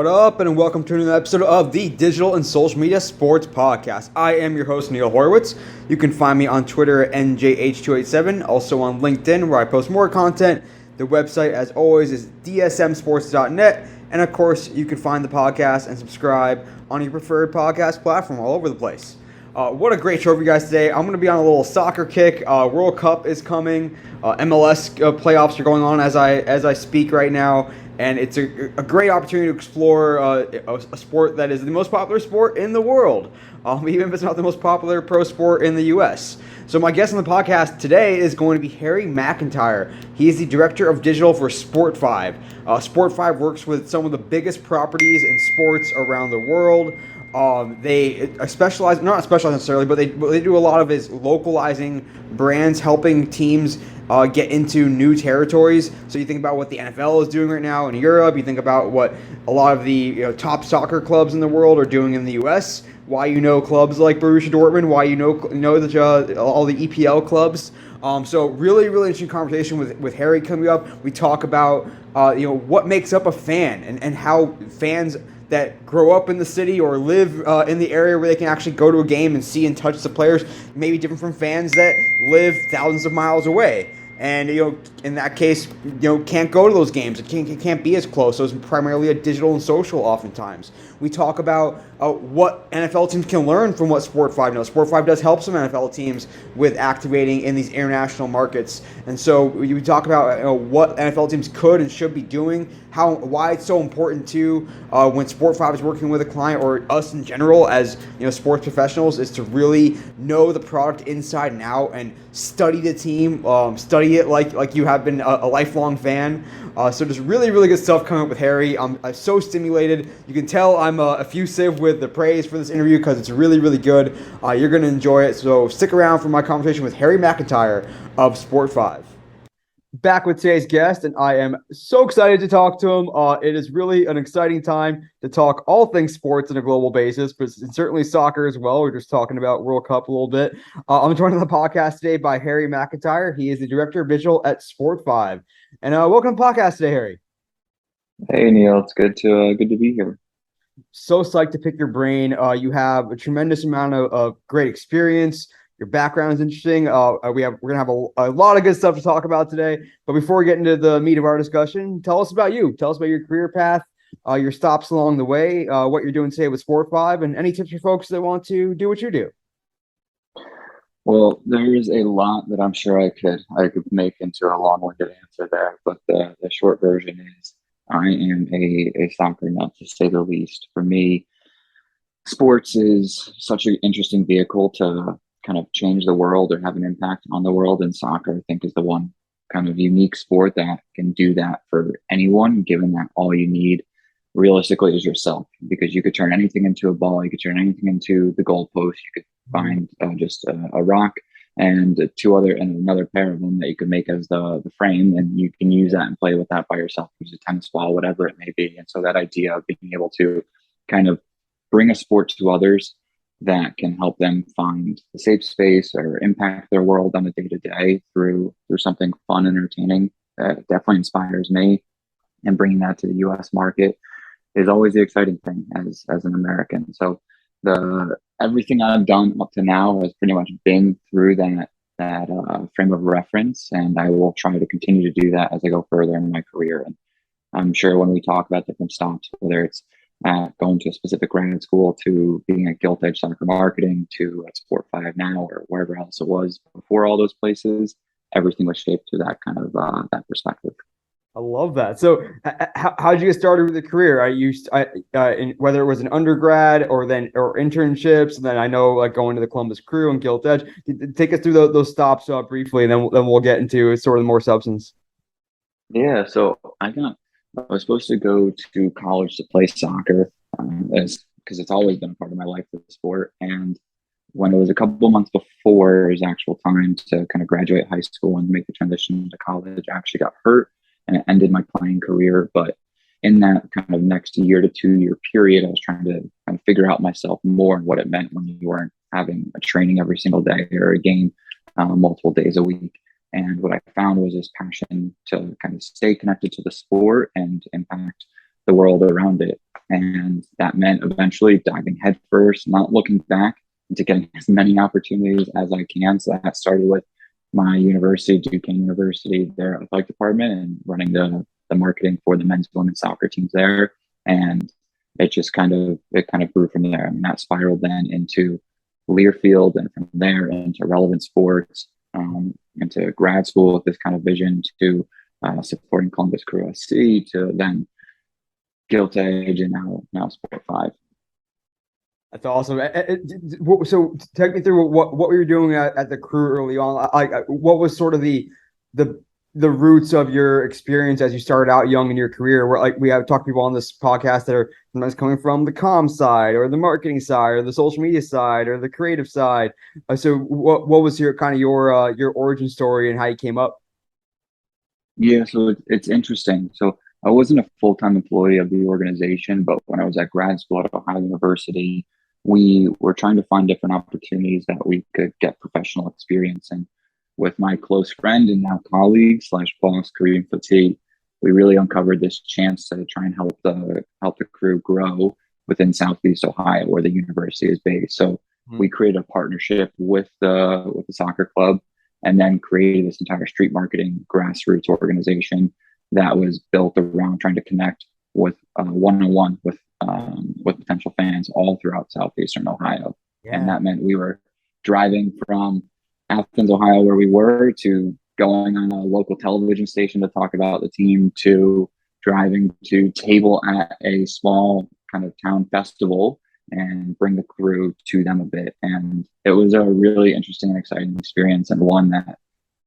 What up, and welcome to another episode of the Digital and Social Media Sports Podcast. I am your host, Neil Horowitz. You can find me on Twitter at NJH287, also on LinkedIn, where I post more content. The website, as always, is dsmsports.net. And of course, you can find the podcast and subscribe on your preferred podcast platform all over the place. What a great show for you guys today. I'm going to be on a little soccer kick. World Cup is coming. MLS playoffs are going on as I speak right now. And it's a great opportunity to explore a sport that is the most popular sport in the world, even if it's not the most popular pro sport in the U.S. So my guest on the podcast today is going to be Harry McIntire. He is the director of digital for Sport5. Sport5 works with some of the biggest properties in sports around the world. They specialize, not specialize necessarily, but they do a lot of is localizing brands, helping teams get into new territories. So you think about what the NFL is doing right now in Europe. You think about what a lot of the top soccer clubs in the world are doing in the U.S. Why clubs like Borussia Dortmund. Why all the EPL clubs. So really interesting conversation with Harry coming up. We talk about what makes up a fan and how fans that grow up in the city or live in the area where they can actually go to a game and see and touch the players may be different from fans that live thousands of miles away. And, in that case, can't go to those games. It can't be as close. So it's primarily a digital and social oftentimes. We talk about what NFL teams can learn from what Sport5 knows. Sport5 does help some NFL teams with activating in these international markets. And so we talk about what NFL teams could and should be doing, why it's so important to when Sport5 is working with a client or us in general as sports professionals is to really know the product inside and out and study the team, study it like you have been a lifelong fan. So just really good stuff coming up with Harry. I'm so stimulated. You can tell I'm effusive with the praise for this interview because it's really good. You're going to enjoy it. So stick around for my conversation with Harry McIntire of Sport5. Back with today's guest, and I am so excited to talk to him. It is really an exciting time to talk all things sports on a global basis, but certainly soccer as well. We're just talking about World Cup a little bit. I'm joined on the podcast today by Harry McIntire. He is the director of digital at Sport5. And welcome to the podcast today, Harry. Hey, Neil. It's good to be here. So psyched to pick your brain. You have a tremendous amount of great experience. Your background is interesting. We're gonna have a lot of good stuff to talk about today. But before we get into the meat of our discussion, tell us about you. Tell us about your career path, your stops along the way, what you're doing today with Sport5, and any tips for folks that want to do what you do. Well, there's a lot that I'm sure I could make into a long-winded answer there, but the short version is I am a soccer nut, to say the least. For me, sports is such an interesting vehicle to kind of change the world or have an impact on the world, and soccer, I think, is the one kind of unique sport that can do that for anyone, given that all you need realistically is yourself, because you could turn anything into a ball, you could turn anything into the goalpost, you could find just a rock and another pair of them that you could make as the frame, and you can use that and play with that by yourself, use a tennis ball, whatever it may be. And so that idea of being able to kind of bring a sport to others that can help them find a safe space or impact their world on a day-to-day through something fun and entertaining that definitely inspires me. And bringing that to the U.S. market is always the exciting thing as an American. So everything I've done up to now has pretty much been through that frame of reference, and I will try to continue to do that as I go further in my career. And I'm sure when we talk about different stops, whether it's going to a specific grad school, to being at Gilt Edge Soccer Marketing, to at Sport5 now, or wherever else it was before all those places, everything was shaped through that kind of that perspective. I love that. So how did you get started with the career? Whether it was an undergrad or internships, and then I know like going to the Columbus Crew and Gilt Edge. Take us through those stops briefly, and then we'll get into sort of more substance. Yeah, so I was supposed to go to college to play soccer, because it's always been a part of my life, the sport. And when it was a couple of months before his actual time to kind of graduate high school and make the transition to college, I actually got hurt, and it ended my playing career. But in that kind of next year to 2 year period, I was trying to kind of figure out myself more and what it meant when you weren't having a training every single day or a game multiple days a week. And what I found was this passion to kind of stay connected to the sport and impact the world around it. And that meant eventually diving headfirst, not looking back, into getting as many opportunities as I can. So that started with my university, Duquesne University, their athletic department, and running the marketing for the men's and women's soccer teams there. And it kind of grew from there. I mean, that spiraled then into Learfield, and from there into relevant sports, into grad school with this kind of vision, to supporting Columbus Crew SC, to then Gilt Edge, and now Sport 5. That's awesome. So take me through what we were doing at the Crew early on. What was sort of the the roots of your experience as you started out young in your career? Where like we have talked to people on this podcast that are sometimes coming from the comm side or the marketing side or the social media side or the creative side. So what was your kind of your origin story and how you came up? Yeah, so it's interesting. So I wasn't a full-time employee of the organization, but when I was at grad school at Ohio University, we were trying to find different opportunities that we could get professional experience. And with my close friend and now colleague slash boss, Kareem Fatih, we really uncovered this chance to try and help the crew grow within Southeast Ohio, where the university is based. So we created a partnership with the soccer club, and then created this entire street marketing grassroots organization that was built around trying to connect with one-on-one with potential fans all throughout southeastern Ohio. And Yeah. that meant we were driving from Athens, Ohio, where we were, to going on a local television station to talk about the team, to driving to table at a small kind of town festival and bring the crew to them a bit. And it was a really interesting and exciting experience, and one that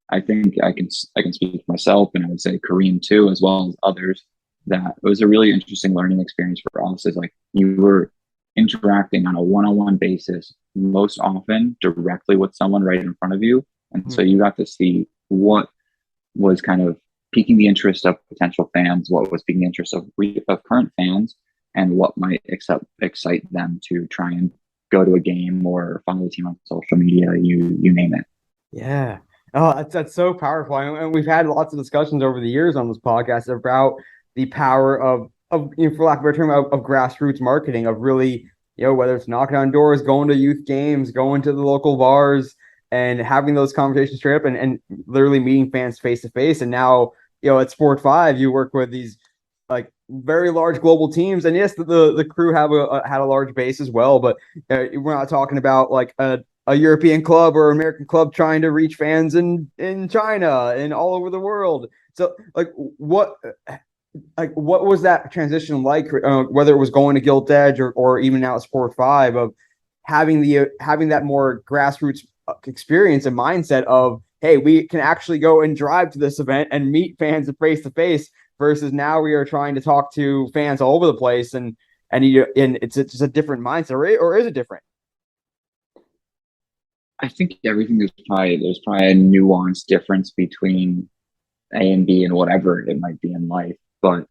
I think I can speak for myself, and I would say Kareem too, as well as others, that it was a really interesting learning experience for us. Is like you were interacting on a one-on-one basis most often directly with someone right in front of you, and so you got to see what was kind of piquing the interest of potential fans, what was piquing the interest of current fans, and what might excite them to try and go to a game or follow the team on social media. You name it. Yeah. Oh, that's so powerful. And we've had lots of discussions over the years on this podcast about the power of for lack of a better term, of grassroots marketing, of really, whether it's knocking on doors, going to youth games, going to the local bars and having those conversations straight up and literally meeting fans face to face. And now, at Sport 5, you work with these like very large global teams. And yes, the crew had a large base as well, but we're not talking about like a European club or American club trying to reach fans in China and all over the world. So what was that transition like? Whether it was going to Gilt Edge or even now at Sport 5, of having that more grassroots experience and mindset of, hey, we can actually go and drive to this event and meet fans face to face, versus now we are trying to talk to fans all over the place, and it's just a different mindset, or is it different? I think everything there's probably a nuanced difference between A and B and whatever it might be in life. But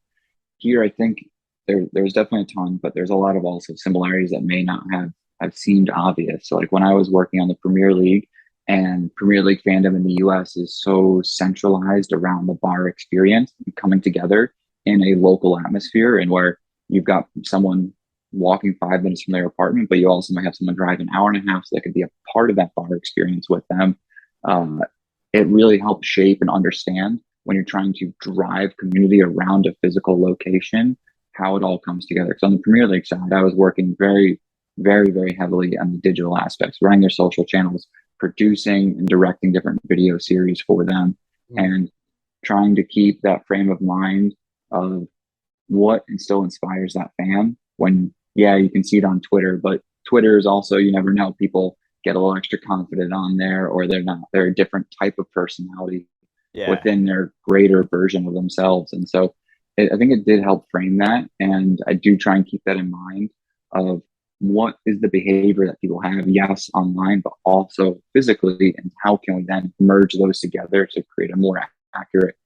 here I think there's definitely a ton, but there's a lot of also similarities that may not have seemed obvious. So like when I was working on the Premier League, and Premier League fandom in the US is so centralized around the bar experience and coming together in a local atmosphere, and where you've got someone walking 5 minutes from their apartment, but you also might have someone drive an hour and a half, so that could be a part of that bar experience with them. Um, it really helps shape and understand, when you're trying to drive community around a physical location, how it all comes together. So on the Premier League side, I was working very, very, very heavily on the digital aspects, running their social channels, producing and directing different video series for them, and trying to keep that frame of mind of what still inspires that fan. When, yeah, you can see it on Twitter, but Twitter is also, you never know, people get a little extra confident on there, or they're a different type of personality Yeah. within their greater version of themselves. And so I think it did help frame that. And I do try and keep that in mind of what is the behavior that people have, yes, online, but also physically, and how can we then merge those together to create a more accurate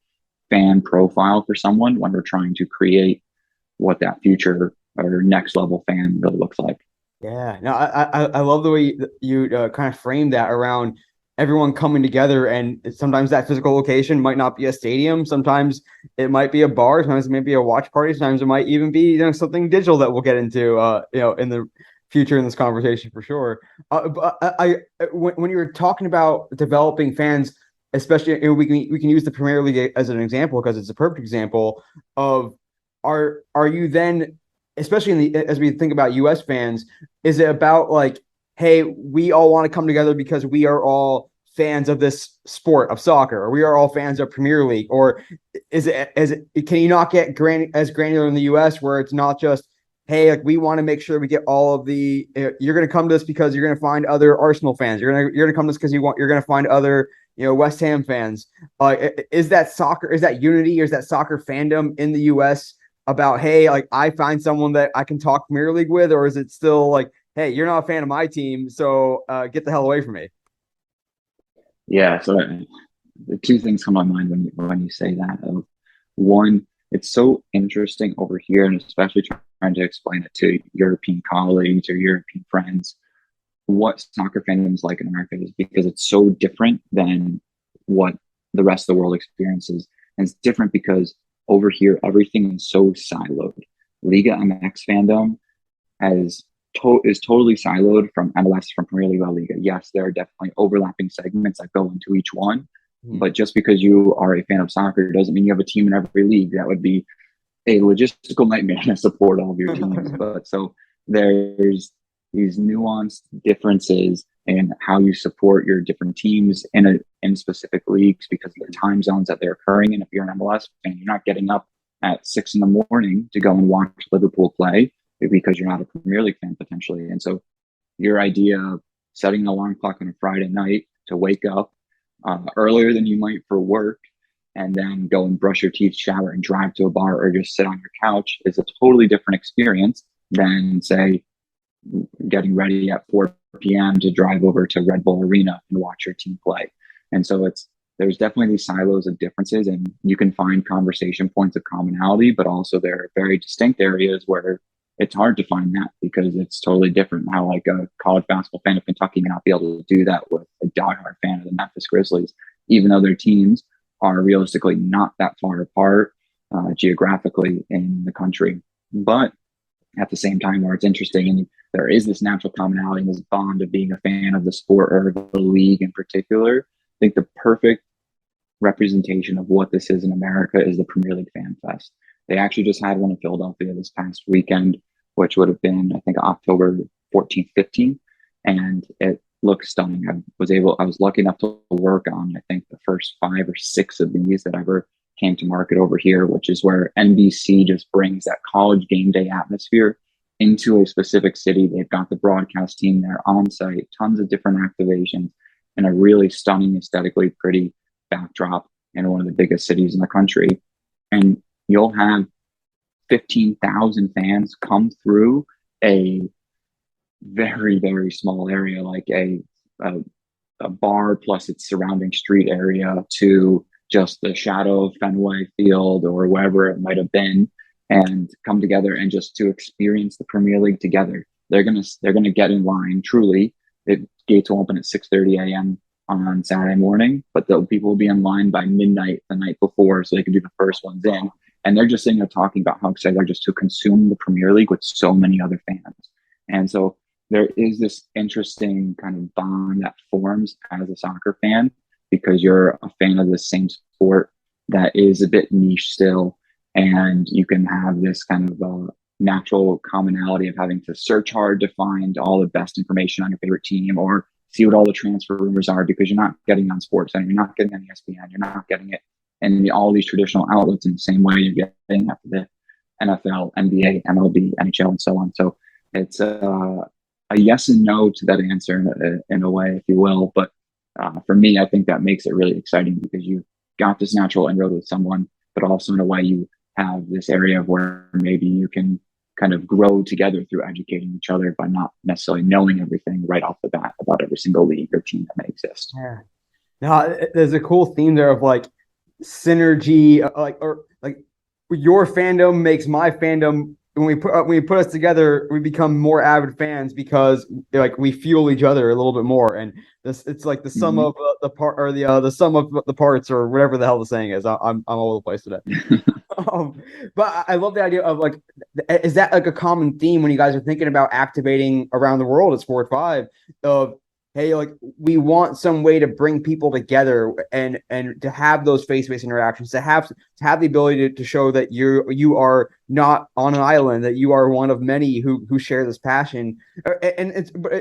fan profile for someone when we're trying to create what that future or next level fan really looks like. Yeah, no, I love the way you kind of frame that around. everyone coming together, and sometimes that physical location might not be a stadium. Sometimes it might be a bar. Sometimes it might be a watch party. Sometimes it might even be something digital that we'll get into in the future in this conversation for sure. But when you were talking about developing fans, especially we can use the Premier League as an example because it's a perfect example of are you then, especially as we think about U.S. fans, is it about like, hey, we all want to come together because we are all fans of this sport of soccer, or we are all fans of Premier League, or can you not get as granular in the U.S. where it's not just, hey, like we want to make sure we get all of the. You're going to come to us because you're going to find other Arsenal fans. You're going to come to us because you're going to find other West Ham fans. Is that soccer? Is that unity? Or is that soccer fandom in the U.S. about, hey, like I find someone that I can talk Premier League with, or is it still like, hey, you're not a fan of my team, so get the hell away from me? Yeah, so the two things come to mind when you say that. One, it's so interesting over here, and especially trying to explain it to European colleagues or European friends, what soccer fandom is like in America is because it's so different than what the rest of the world experiences. And it's different because over here, everything is so siloed. Liga MX fandom is totally siloed from MLS, from Premier League, La Liga. Yes, there are definitely overlapping segments that go into each one, but just because you are a fan of soccer doesn't mean you have a team in every league. That would be a logistical nightmare to support all of your teams. But so there's these nuanced differences in how you support your different teams in specific leagues because of the time zones that they're occurring in. If you're an MLS fan, you're not getting up at 6 a.m. to go and watch Liverpool play because you're not a Premier League fan potentially. And so your idea of setting an alarm clock on a Friday night to wake up earlier than you might for work and then go and brush your teeth, shower, and drive to a bar or just sit on your couch is a totally different experience than, say, getting ready at 4 p.m. to drive over to Red Bull Arena and watch your team play. And so there's definitely these silos of differences, and you can find conversation points of commonality, but also there are very distinct areas where it's hard to find that because it's totally different. How like a college basketball fan of Kentucky may not be able to do that with a diehard fan of the Memphis Grizzlies, even though their teams are realistically not that far apart geographically in the country. But at the same time, where it's interesting and there is this natural commonality and this bond of being a fan of the sport or of the league in particular, I think the perfect representation of what this is in America is the Premier League Fan Fest. They actually just had one in Philadelphia this past weekend, which would have been, I think, October 14th, 15th. And it looks stunning. I was lucky enough to work on, I think, the first 5 or 6 of these that ever came to market over here, which is where NBC just brings that college game day atmosphere into a specific city. They've got the broadcast team there on site, tons of different activations, and a really stunning, aesthetically pretty backdrop in one of the biggest cities in the country. And you'll have 15,000 fans come through a very, very small area, like a bar plus its surrounding street area, to just the shadow of Fenway Field or wherever it might have been, and come together and just to experience the Premier League together. They're gonna get in line. Truly, the gates will open at 6:30 a.m. on Saturday morning, but the people will be in line by midnight the night before, so they can do the first ones in. And they're just sitting there talking about how excited they're just to consume the Premier League with so many other fans. And so there is this interesting kind of bond that forms as a soccer fan because you're a fan of the same sport that is a bit niche still. And you can have this kind of natural commonality of having to search hard to find all the best information on your favorite team or see what all the transfer rumors are because you're not getting on SportsCenter, you're not getting on ESPN, you're not getting it in all these traditional outlets in the same way you're getting after the NFL, NBA, MLB, NHL, and so on. So it's a yes and no to that answer in a way, if you will. But for me, I think that makes it really exciting because you got this natural inroad with someone, but also in a way you have this area where maybe you can kind of grow together through educating each other by not necessarily knowing everything right off the bat about every single league or team that may exist. Yeah. Now, there's a cool theme there of like synergy, like your fandom makes my fandom when we put us together, we become more avid fans because like we fuel each other a little bit more, and this it's like the sum Mhm. of the part or the sum of the parts or whatever the hell the saying is. I'm all over the place today. But I love the idea of like, is that like a common theme when you guys are thinking about activating around the world at Sport Five of hey, like we want some way to bring people together and to have those face-to-face interactions, to have the ability to show that you are not on an island, that you are one of many who share this passion. And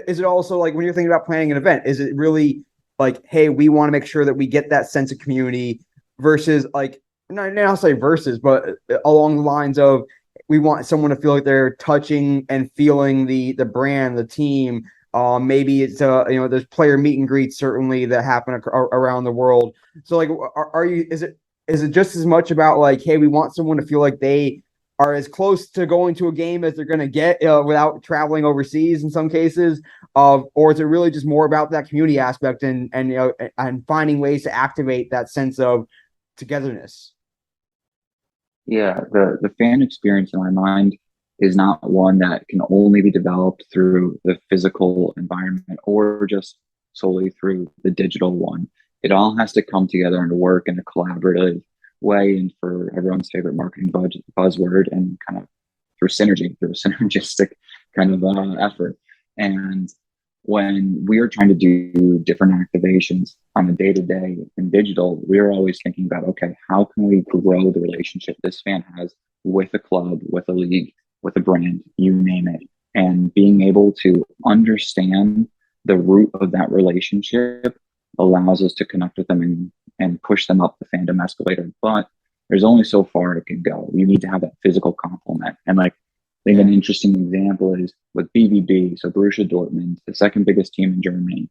is it also like when you're thinking about planning an event, is it really like, hey, we want to make sure that we get that sense of community versus like not I'll say versus, but along the lines of we want someone to feel like they're touching and feeling the brand, the team. Maybe it's there's player meet and greets certainly that happen around the world. So like, are you? Is it just as much about like, hey, we want someone to feel like they are as close to going to a game as they're going to get without traveling overseas in some cases, or is it really just more about that community aspect and finding ways to activate that sense of togetherness? Yeah, the fan experience in my mind is not one that can only be developed through the physical environment or just solely through the digital one. It all has to come together and work in a collaborative way, and for everyone's favorite marketing buzzword, and kind of through a synergistic kind of effort. And when we are trying to do different activations on a day to day in digital, we're always thinking about, okay, how can we grow the relationship this fan has with a club, with a league, with a brand, you name it, and being able to understand the root of that relationship allows us to connect with them and push them up the fandom escalator. But there's only so far it can go. You need to have that physical complement. And like, I think an interesting example is with BVB, so Borussia Dortmund, the second biggest team in Germany,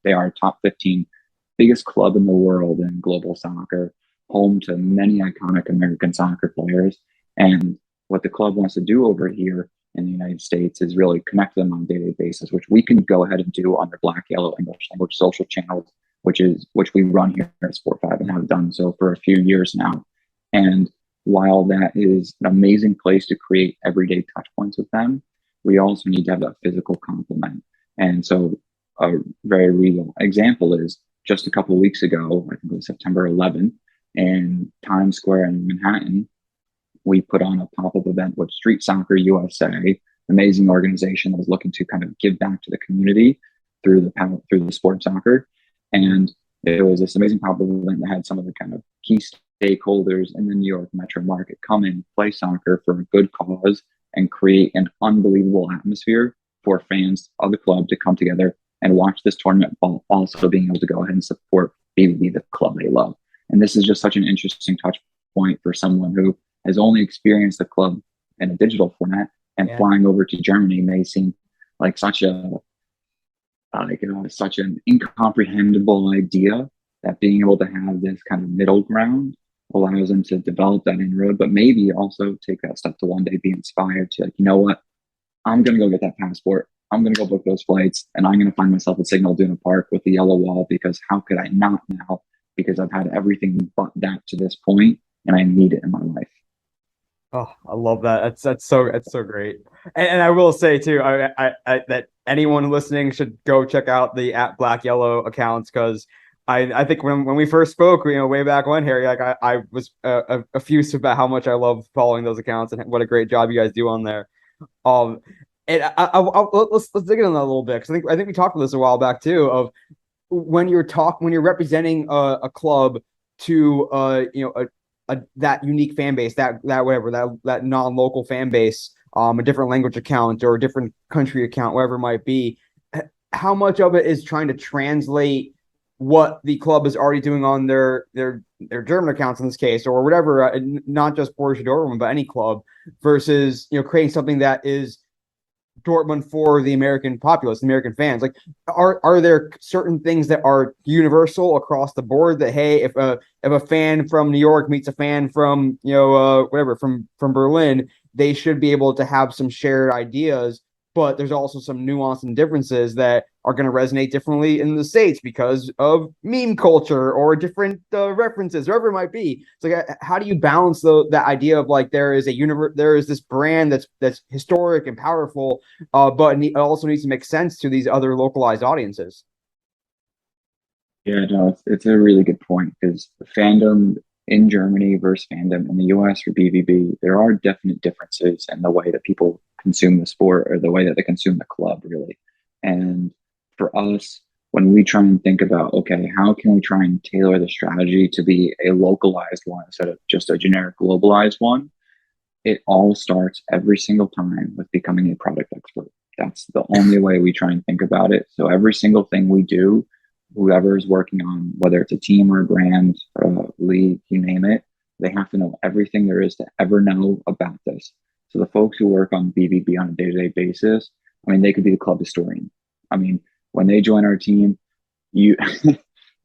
they are top 15 biggest club in the world in global soccer, home to many iconic American soccer players. And what the club wants to do over here in the United States is really connect them on a daily basis, which we can go ahead and do on their Black, Yellow, English language social channels, which we run here at Sport Five and have done so for a few years now. And while that is an amazing place to create everyday touch points with them, we also need to have that physical complement. And so a very real example is just a couple of weeks ago, I think it was September 11th, in Times Square in Manhattan, we put on a pop-up event with Street Soccer USA, an amazing organization that was looking to kind of give back to the community through the sport of soccer. And it was this amazing pop-up event that had some of the kind of key stakeholders in the New York metro market come in, play soccer for a good cause, and create an unbelievable atmosphere for fans of the club to come together and watch this tournament while also being able to go ahead and support BVB, the club they love. And this is just such an interesting touch point for someone who has only experienced the club in a digital format, and flying over to Germany may seem like such an incomprehensible idea, that being able to have this kind of middle ground allows them to develop that inroad, but maybe also take that step to one day be inspired to, like, you know what, I'm going to go get that passport. I'm going to go book those flights, and I'm going to find myself at Signal Iduna Park with the yellow wall, because how could I not now? Because I've had everything but that to this point, and I need it in my life. Oh, I love that. That's so great. And I will say too, that anyone listening should go check out the at Black Yellow accounts, because I think when we first spoke, way back when, Harry, like I was effusive about how much I love following those accounts and what a great job you guys do on there. Um, and let's dig in on that a little bit, because I think we talked about this a while back too, of when you're representing a club to that unique fan base, that whatever, that non-local fan base, a different language account or a different country account, whatever it might be, how much of it is trying to translate what the club is already doing on their German accounts in this case, or whatever, not just Borussia Dortmund, but any club, versus creating something that is Dortmund for the American populace, the American fans. Like, are there certain things that are universal across the board that, hey, if a fan from New York meets a fan from whatever from Berlin, they should be able to have some shared ideas but there's also some nuance and differences that are going to resonate differently in the States because of meme culture or different references, whatever it might be. It's like, how do you balance that idea of like there is a universe, there is this brand that's historic and powerful, but it also needs to make sense to these other localized audiences. Yeah, no, it's a really good point because fandom in Germany versus fandom in the US for BVB, there are definite differences in the way that people consume the sport or the way that they consume the club, really. And for us, when we try and think about, okay, how can we try and tailor the strategy to be a localized one instead of just a generic globalized one, it all starts every single time with becoming a product expert. That's the only way we try and think about it. So every single thing we do, whoever is working on, whether it's a team or a brand or a league, you name it, they have to know everything there is to ever know about this. So the folks who work on BVB on a day-to-day basis, I mean, they could be the club historian. I mean, when they join our team, you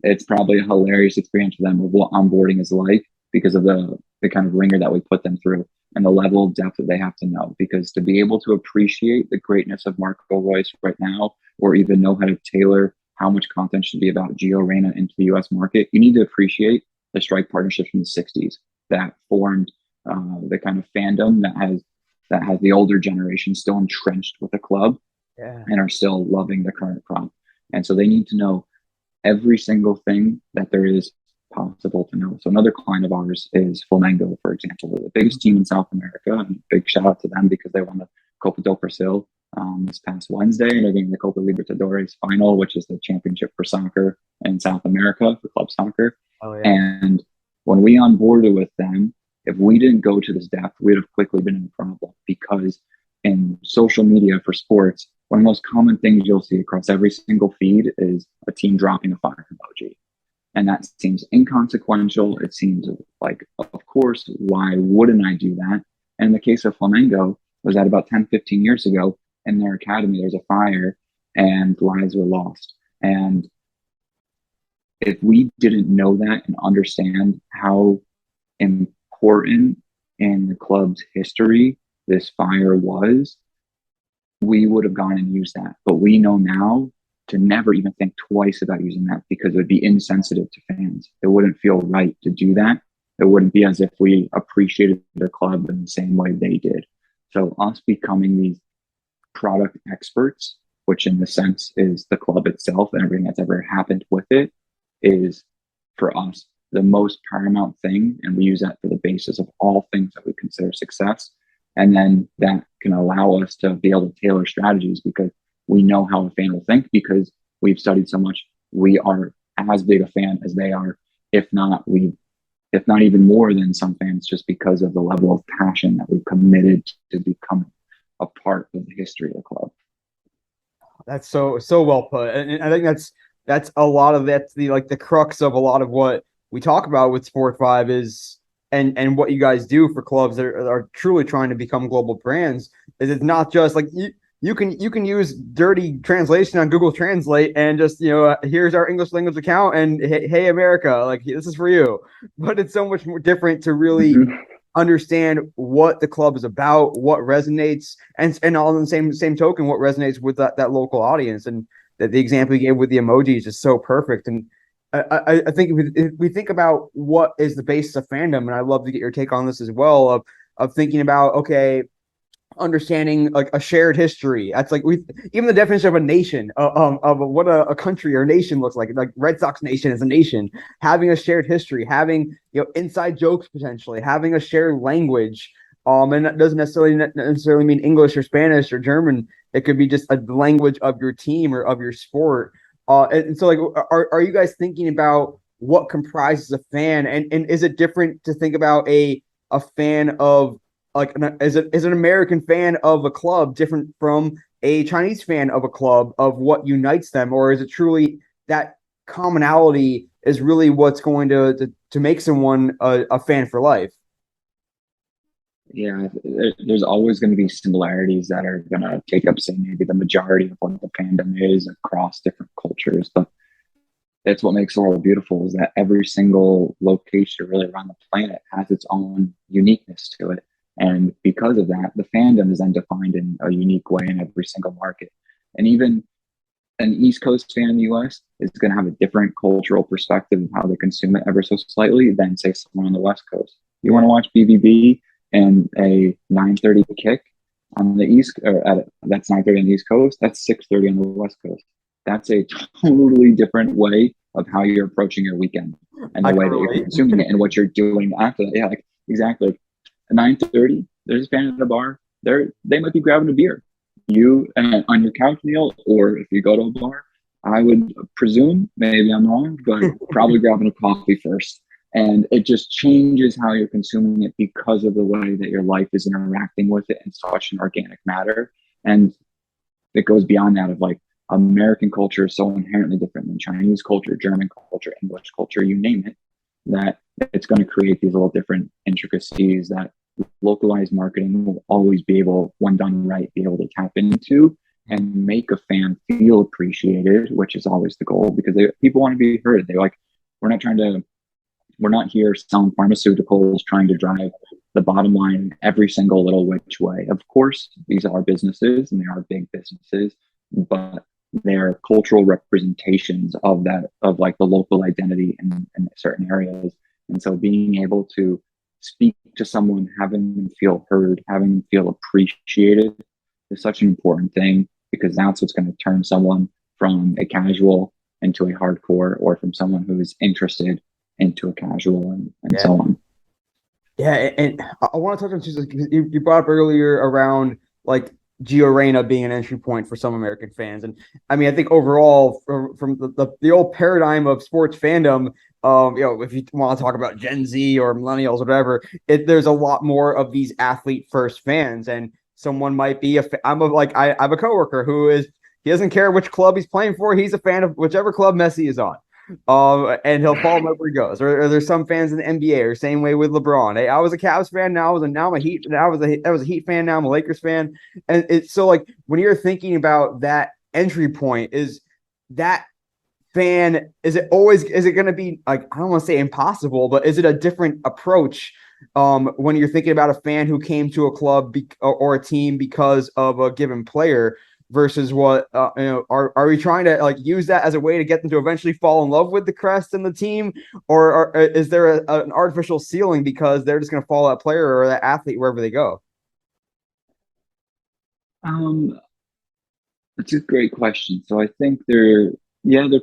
it's probably a hilarious experience for them of what onboarding is like because of the kind of ringer that we put them through and the level of depth that they have to know. Because to be able to appreciate the greatness of Marco Reus right now, or even know how to tailor how much content should be about Gio Reyna into the US market, you need to appreciate the strike partnerships from the 60s that formed the kind of fandom that has the older generation still entrenched with the club, Yeah. and are still loving the current crop. And so they need to know every single thing that there is possible to know. So another client of ours is Flamengo, for example, the biggest team in South America. And big shout out to them because they won the Copa do Brasil this past Wednesday, and they're getting the Copa Libertadores final, which is the championship for soccer in South America, for club soccer. Oh yeah. And when we onboarded with them, if we didn't go to this depth, we'd have quickly been in a problem because in social media for sports, one of the most common things you'll see across every single feed is a team dropping a fire emoji. And that seems inconsequential. It seems like, of course, why wouldn't I do that? And in the case of Flamengo, was that about 10, 15 years ago in their academy, there's a fire and lives were lost. And if we didn't know that and understand how important in the club's history this fire was, we would have gone and used that. But we know now to never even think twice about using that because it would be insensitive to fans. It wouldn't feel right to do that. It wouldn't be as if we appreciated the club in the same way they did. So us becoming these product experts, which in the sense is the club itself and everything that's ever happened with it, is for us the most paramount thing. And we use that for the basis of all things that we consider success. And then that can allow us to be able to tailor strategies because we know how a fan will think because we've studied so much. We are as big a fan as they are, if not even more than some fans, just because of the level of passion that we've committed to becoming a part of the history of the club. That's so well put, and I think that's a lot of that's the crux of a lot of what we talk about with Sport 5 is and what you guys do for clubs that are truly trying to become global brands is it's not just like you can use dirty translation on Google Translate and just here's our English language account and hey America, like this is for you, but it's so much more different to really understand what the club is about, what resonates, and all in the same token, what resonates with that local audience. And that the example you gave with the emojis is so perfect. And I think if we think about what is the basis of fandom, and I'd love to get your take on this as well, of thinking about, okay, understanding like a shared history. That's like even the definition of a nation, of what a country or nation looks like Red Sox nation is a nation, having a shared history, having inside jokes, potentially having a shared language. And that doesn't necessarily mean English or Spanish or German. It could be just a language of your team or of your sport. And so like, are you guys thinking about what comprises a fan, and is it different to think about a fan of like is an American fan of a club different from a Chinese fan of a club, of what unites them, or is it truly that commonality is really what's going to make someone a fan for life? Yeah, there's always going to be similarities that are going to take up, say, maybe the majority of what the fandom is across different cultures. But that's what makes the world beautiful, is that every single location really around the planet has its own uniqueness to it. And because of that, the fandom is then defined in a unique way in every single market. And even an East Coast fan in the US is going to have a different cultural perspective of how they consume it ever so slightly than, say, someone on the West Coast. You want to watch BBB and a 9:30 kick on the East, that's 9:30 on the East Coast. That's 6:30 on the West Coast. That's a totally different way of how you're approaching your weekend and the way that you're consuming it and what you're doing after that. Yeah, like exactly. At 9:30, there's a fan at a bar. They might be grabbing a beer. You on your couch, Neil, or if you go to a bar, I would presume, maybe I'm wrong, but probably grabbing a coffee first. And it just changes how you're consuming it because of the way that your life is interacting with it in such an organic matter. And it goes beyond that of like American culture is so inherently different than Chinese culture, German culture, English culture, you name it, that it's going to create these little different intricacies that localized marketing will always be able, when done right, be able to tap into and make a fan feel appreciated, which is always the goal because people want to be heard. They're like, we're not here selling pharmaceuticals, trying to drive the bottom line every single little which way. Of course, these are businesses and they are big businesses, but they're cultural representations of that, of like the local identity in certain areas. And so being able to speak to someone, having them feel heard, having them feel appreciated is such an important thing because that's what's going to turn someone from a casual into a hardcore or from someone who is interested into a casual and so on. Yeah, and I want to touch on two. You brought up earlier around like Gio Reyna being an entry point for some American fans, and I mean, I think overall from the old paradigm of sports fandom, if you want to talk about Gen Z or millennials or whatever, there's a lot more of these athlete first fans, and someone might be I have a coworker who he doesn't care which club he's playing for, he's a fan of whichever club Messi is on. And he'll follow him wherever he goes. Or there's some fans in the NBA, or same way with LeBron. Hey, I was a Cavs fan, now I'm a Heat. I was a Heat fan, now I'm a Lakers fan. And it's so like when you're thinking about that entry point, is that fan? Is it going to be like, I don't want to say impossible, but is it a different approach? When you're thinking about a fan who came to a club or a team because of a given player versus what are we trying to like use that as a way to get them to eventually fall in love with the crest and the team, or is there an artificial ceiling because they're just going to follow that player or that athlete wherever they go? That's a great question. So I think there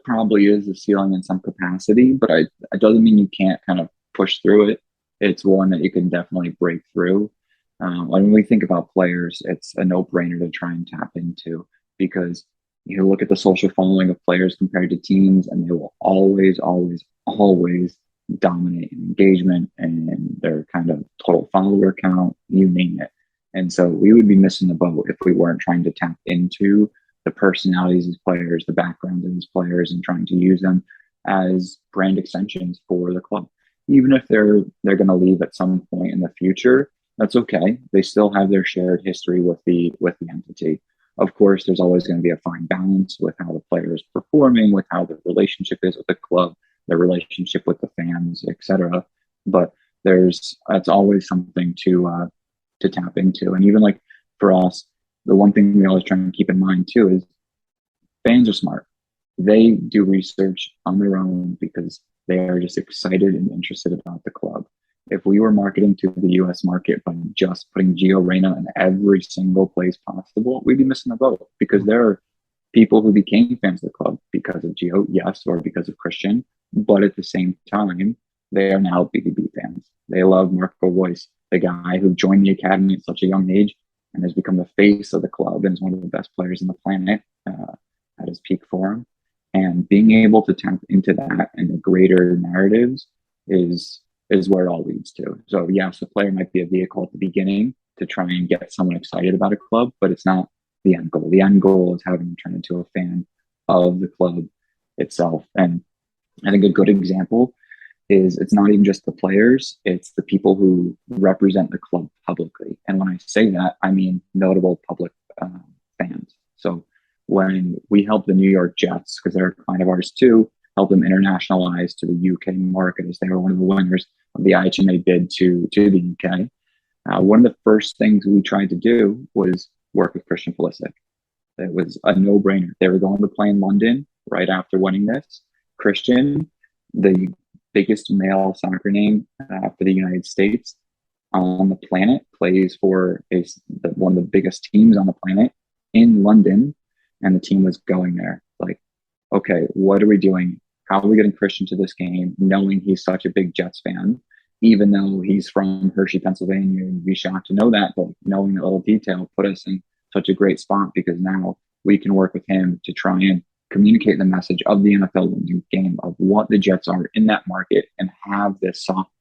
probably is a ceiling in some capacity, but it doesn't mean you can't kind of push through it. It's one that you can definitely break through. When we think about players, it's a no-brainer to try and tap into because you look at the social following of players compared to teams, and they will always, always, always dominate in engagement and their kind of total follower count, you name it. And so we would be missing the boat if we weren't trying to tap into the personalities of these players, the backgrounds of these players, and trying to use them as brand extensions for the club. Even if they're going to leave at some point in the future, that's okay. They still have their shared history with the entity. Of course, there's always going to be a fine balance with how the player is performing, with how the relationship is with the club, their relationship with the fans, etc. But that's always something to tap into. And even like for us, the one thing we always try and keep in mind too is fans are smart. They do research on their own because they are just excited and interested about the club. If we were marketing to the US market by just putting Gio Reyna in every single place possible, we'd be missing the boat because there are people who became fans of the club because of Gio, yes, or because of Christian, but at the same time, they are now BBB fans. They love Marco Reus, the guy who joined the academy at such a young age and has become the face of the club and is one of the best players in the planet at his peak form. And being able to tap into that and the greater narratives is where it all leads to. So yes, the player might be a vehicle at the beginning to try and get someone excited about a club, but it's not the end goal. The end goal is having them turn into a fan of the club itself. And I think a good example is it's not even just the players, it's the people who represent the club publicly. And when I say that, I mean notable public fans. So when we help the New York Jets, because they're a client of ours too, help them internationalize to the UK market as they were one of the winners of the IHMA bid to the UK. One of the first things we tried to do was work with Christian Pulisic. It was a no-brainer. They were going to play in London right after winning this. Christian, the biggest male soccer name for the United States on the planet, plays for one of the biggest teams on the planet in London, and the team was going there. Like, okay, what are we doing? How are we getting Christian to this game, knowing he's such a big Jets fan, even though he's from Hershey, Pennsylvania? And we'd be shocked to know that, but knowing that little detail put us in such a great spot because now we can work with him to try and communicate the message of the NFL game of what the Jets are in that market and have this soft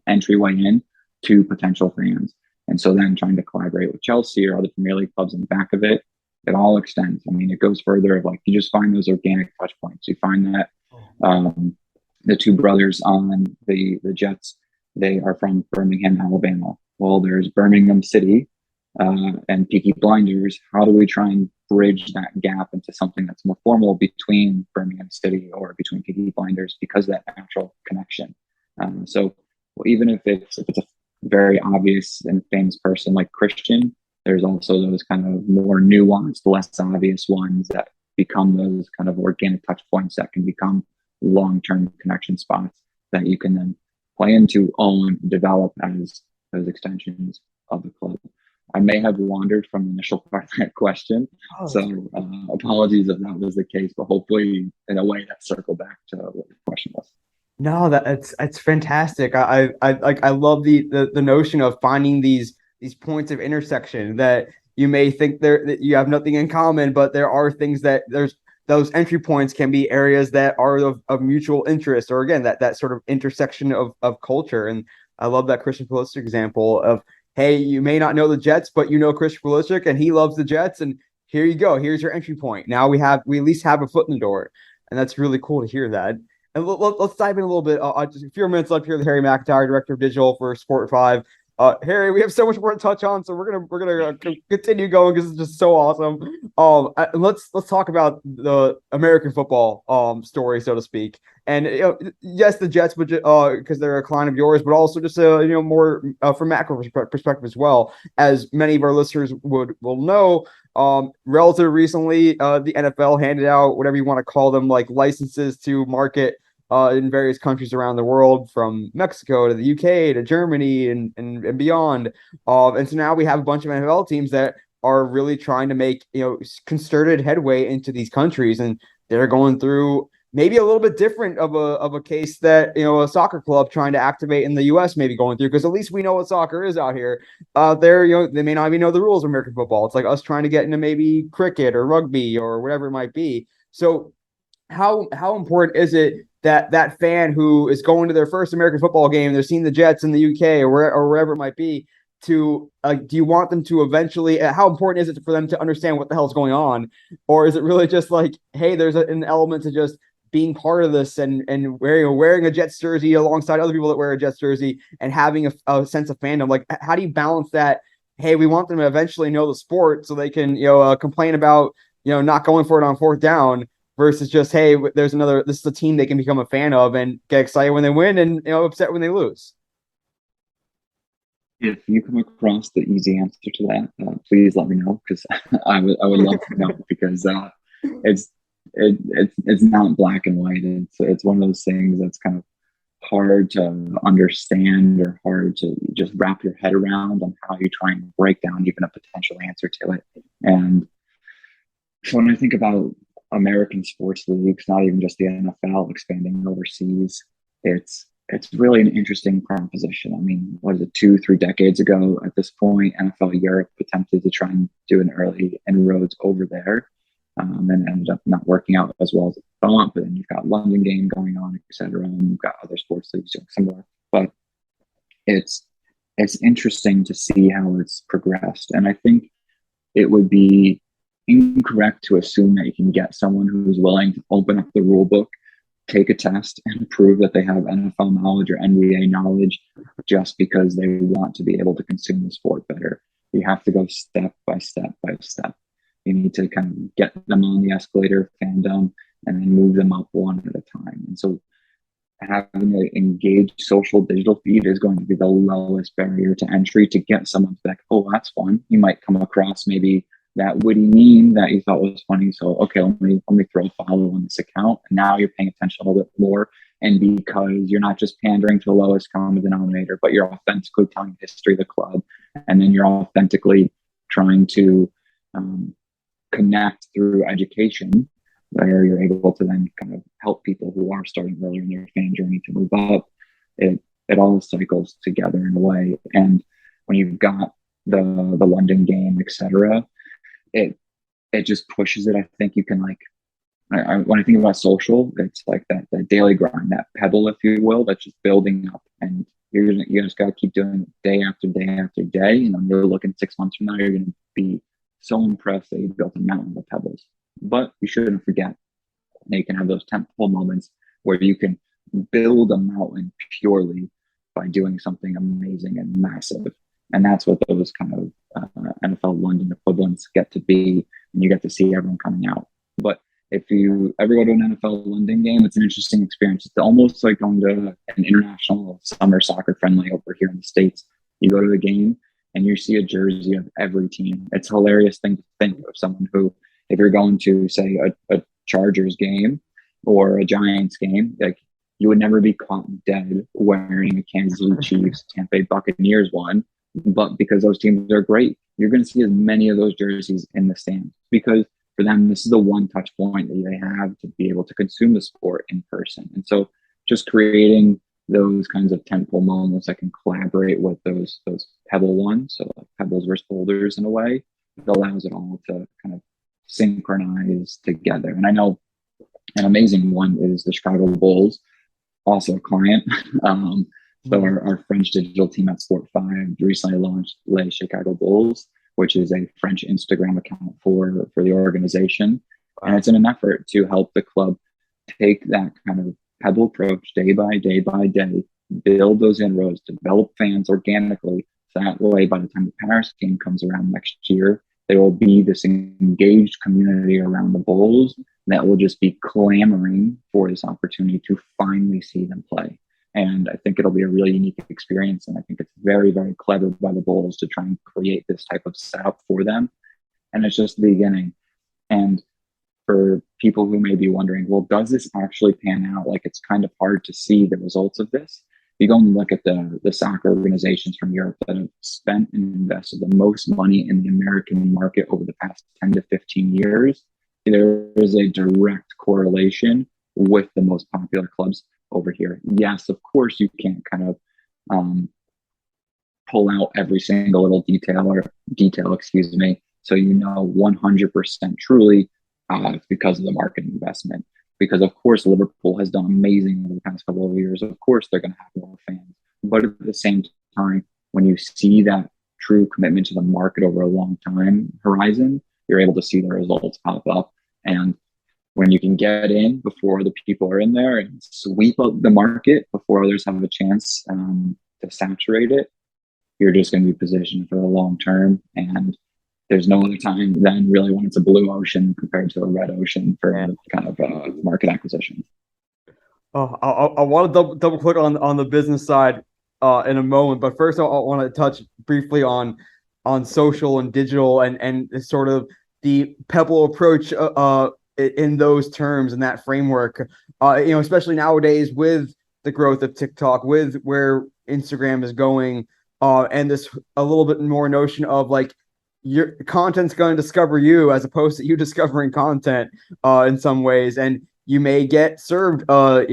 entryway in to potential fans. And so then trying to collaborate with Chelsea or other Premier League clubs in the back of it, it all extends. I mean, it goes further of like, you just find those organic touch points. You find that the two brothers on the Jets, they are from Birmingham, Alabama. Well, there's Birmingham City and Peaky Blinders. How do we try and bridge that gap into something that's more formal between Birmingham City or between Peaky Blinders because of that natural connection? So even if it's a very obvious and famous person like Christian, there's also those kind of more nuanced, less obvious ones that become those kind of organic touch points that can become long-term connection spots that you can then play into, own, develop as those extensions of the club. I may have wandered from the initial part of that question, so apologies if that was the case, but hopefully in a way that circled back to what the question was. No, it's fantastic. I love the notion of finding these points of intersection that you may think that you have nothing in common, but there are things that there's those entry points can be areas that are of mutual interest, or again that sort of intersection of culture. And I love that Christian Pulisic example of, hey, you may not know the Jets, but you know Christian Pulisic and he loves the Jets, and here you go. Here's your entry point. Now we at least have a foot in the door, and that's really cool to hear that. And let's dive in a little bit. Just a few minutes left here with Harry McIntire, director of digital for Sport 5. Harry, we have so much more to touch on, so we're gonna continue going because it's just so awesome. Let's talk about the American football story, so to speak. And yes, the Jets, because they're a client of yours, but also just more from macro perspective as well, as many of our listeners will know. Relatively recently, the NFL handed out whatever you want to call them, like licenses to market in various countries around the world, from Mexico to the UK to Germany and beyond. And so now we have a bunch of NFL teams that are really trying to make concerted headway into these countries, and they're going through maybe a little bit different of a case that a soccer club trying to activate in the U.S. may be going through, because at least we know what soccer is out here. There, they may not even know the rules of American football. It's like us trying to get into maybe cricket or rugby or whatever it might be. So how important is it that fan who is going to their first American football game, they're seeing the Jets in the UK or wherever it might be, do you want them to eventually, how important is it for them to understand what the hell's going on? Or is it really just like, hey, there's an element to just being part of this and wearing a Jets jersey alongside other people that wear a Jets jersey and having a sense of fandom? Like, how do you balance that? Hey, we want them to eventually know the sport so they can complain about not going for it on fourth down, versus just, hey, this is a team they can become a fan of and get excited when they win and upset when they lose. If you come across the easy answer to that, please let me know, because I would love to know, because it's not black and white. It's one of those things that's kind of hard to understand or hard to just wrap your head around on how you try and break down even a potential answer to it. And so when I think about American sports leagues, not even just the NFL expanding overseas, it's really an interesting proposition. I mean, what is it, 2-3 decades ago at this point, NFL Europe attempted to try and do an early inroads over there, and ended up not working out as well as it thought. But then you've got London game going on, etc., and you've got other sports leagues doing similar. But it's interesting to see how it's progressed, and I think it would be incorrect to assume that you can get someone who's willing to open up the rule book, take a test, and prove that they have NFL knowledge or NBA knowledge just because they want to be able to consume the sport better. You have to go step by step by step. You need to kind of get them on the escalator of fandom and then move them up one at a time. And so having an engaged social digital feed is going to be the lowest barrier to entry to get someone to be like, oh, that's fun. You might come across maybe that witty meme that you thought was funny. So, okay, let me throw a follow on this account. And now you're paying attention a little bit more. And because you're not just pandering to the lowest common denominator, but you're authentically telling the history of the club. And then you're authentically trying to connect through education, where you're able to then kind of help people who are starting earlier in their fan journey to move up. It all cycles together in a way. And when you've got the London game, etc., it just pushes it. I think you can when I think about social, it's like that daily grind, that pebble, if you will, that's just building up, and you just got to keep doing it day after day after day. And then you're looking 6 months from now, you're going to be so impressed that you built a mountain of pebbles. But you shouldn't forget that you can have those tentpole moments where you can build a mountain purely by doing something amazing and massive. And that's what those kind of NFL London equivalents get to be. And you get to see everyone coming out. But if you ever go to an NFL London game, it's an interesting experience. It's almost like going to an international summer soccer friendly over here in the States. You go to the game and you see a jersey of every team. It's a hilarious thing to think of someone who, if you're going to, say, a Chargers game or a Giants game, like, you would never be caught dead wearing a Kansas City Chiefs, Tampa Bay Buccaneers one. But because those teams are great, you're going to see as many of those jerseys in the stands, because for them, this is the one touch point that they have to be able to consume the sport in person. And so just creating those kinds of tentpole moments that can collaborate with those pebble ones, so like pebbles versus boulders in a way, it allows it all to kind of synchronize together. And I know an amazing one is the Chicago Bulls, also a client. So our French digital team at Sport5 recently launched Les Chicago Bulls, which is a French Instagram account for the organization. Wow. And it's in an effort to help the club take that kind of pebble approach day by day by day, build those inroads, develop fans organically. So that way, by the time the Paris game comes around next year, there will be this engaged community around the Bulls that will just be clamoring for this opportunity to finally see them play. And I think it'll be a really unique experience. And I think it's very, very clever by the Bulls to try and create this type of setup for them. And it's just the beginning. And for people who may be wondering, well, does this actually pan out? Like, it's kind of hard to see the results of this. You go and look at the soccer organizations from Europe that have spent and invested the most money in the American market over the past 10 to 15 years. There is a direct correlation with the most popular clubs over here. Yes, of course, you can't kind of pull out every single little detail, so 100% truly it's because of the marketing investment. Because of course, Liverpool has done amazing over the past couple of years. Of course, they're going to have more fans. But at the same time, when you see that true commitment to the market over a long time horizon, you're able to see the results pop up. And when you can get in before the people are in there and sweep up the market before others have a chance to saturate it, you're just going to be positioned for the long term. And there's no other time than really when it's a blue ocean compared to a red ocean for kind of market acquisition. Oh, I want to double click on the business side in a moment, but first I want to touch briefly on social and digital and sort of the Pebble approach in those terms and that framework. Especially nowadays with the growth of TikTok, with where Instagram is going, and this a little bit more notion of like, your content's going to discover you as opposed to you discovering content in some ways. And you may get served, a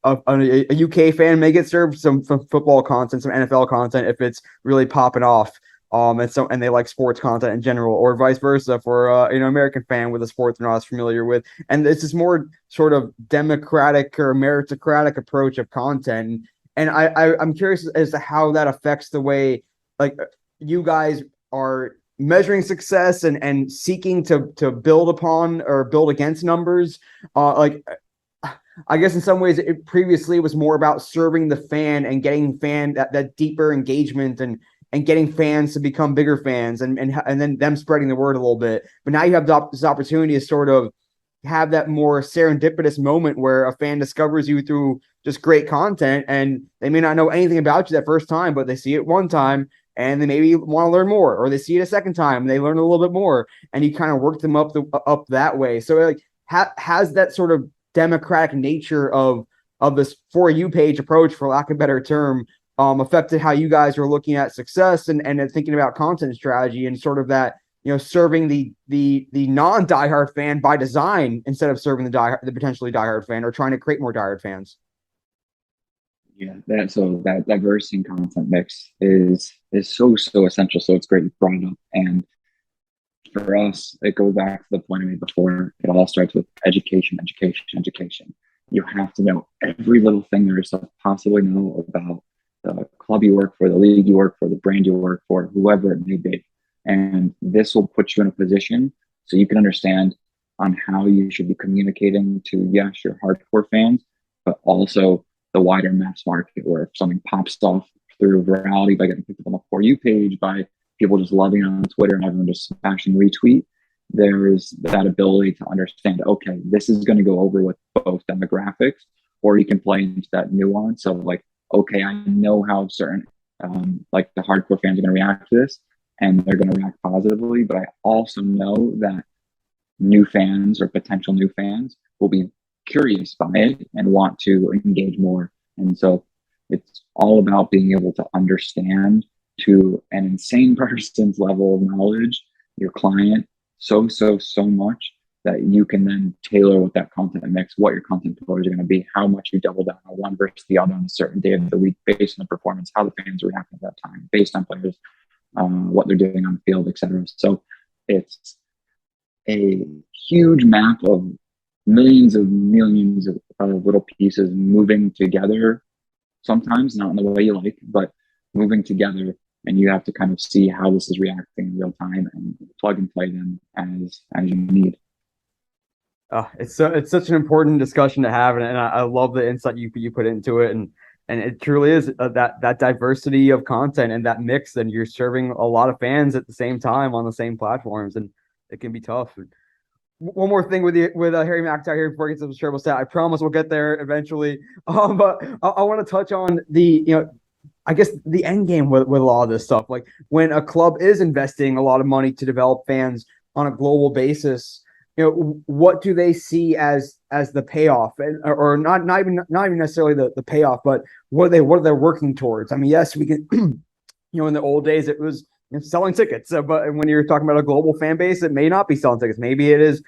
UK fan may get served some football content, some NFL content if it's really popping off. And they like sports content in general, or vice versa for American fan with a sport they're not as familiar with. And it's this more sort of democratic or meritocratic approach of content. And I'm curious as to how that affects the way like you guys are measuring success and seeking to build upon or build against numbers. I guess in some ways it previously was more about serving the fan and getting that deeper engagement and getting fans to become bigger fans and then them spreading the word a little bit. But now you have this opportunity to sort of have that more serendipitous moment where a fan discovers you through just great content, and they may not know anything about you that first time, but they see it one time and they maybe want to learn more, or they see it a second time and they learn a little bit more, and you kind of work them up that way. So like has that sort of democratic nature of this For You page approach, for lack of a better term, affected how you guys are looking at success and thinking about content strategy, and sort of that, serving the non diehard fan by design instead of serving the potentially diehard fan, or trying to create more diehard fans? Yeah, that diversity in content mix is so essential. So it's great you brought it up. And for us, it goes back to the point I made before. It all starts with education, education, education. You have to know every little thing there is to possibly know about the club you work for, the league you work for, the brand you work for, whoever it may be. And this will put you in a position so you can understand on how you should be communicating to, yes, your hardcore fans, but also the wider mass market, where if something pops off through virality by getting picked up on the For You page, by people just loving it on Twitter and everyone just smashing retweet, there's that ability to understand, okay, this is going to go over with both demographics, or you can play into that nuance of like, okay, I know how certain, like the hardcore fans are going to react to this, and they're going to react positively, but I also know that new fans or potential new fans will be curious by it and want to engage more. And so it's all about being able to understand, to an insane person's level of knowledge, your client so much that you can then tailor what that content mix, what your content pillars are going to be, how much you double down on one versus the other on a certain day of the week, based on the performance, how the fans are reacting at that time, based on players, what they're doing on the field, etc. So it's a huge map of millions of little pieces moving together, sometimes not in the way you like, but moving together, and you have to kind of see how this is reacting in real time and plug and play them as you need. It's such an important discussion to have, and I love the insight you put into it, and it truly is that diversity of content and that mix, and you're serving a lot of fans at the same time on the same platforms, and it can be tough. One more thing with Harry McIntire here before we get to the terrible stat. I promise we'll get there eventually. But I want to touch on I guess the end game with a lot of this stuff. Like when a club is investing a lot of money to develop fans on a global basis, what do they see as the payoff, or not even necessarily the payoff, but what are they working towards? I mean, yes, we can. In the old days, it was selling tickets. But when you're talking about a global fan base, it may not be selling tickets. Maybe it is,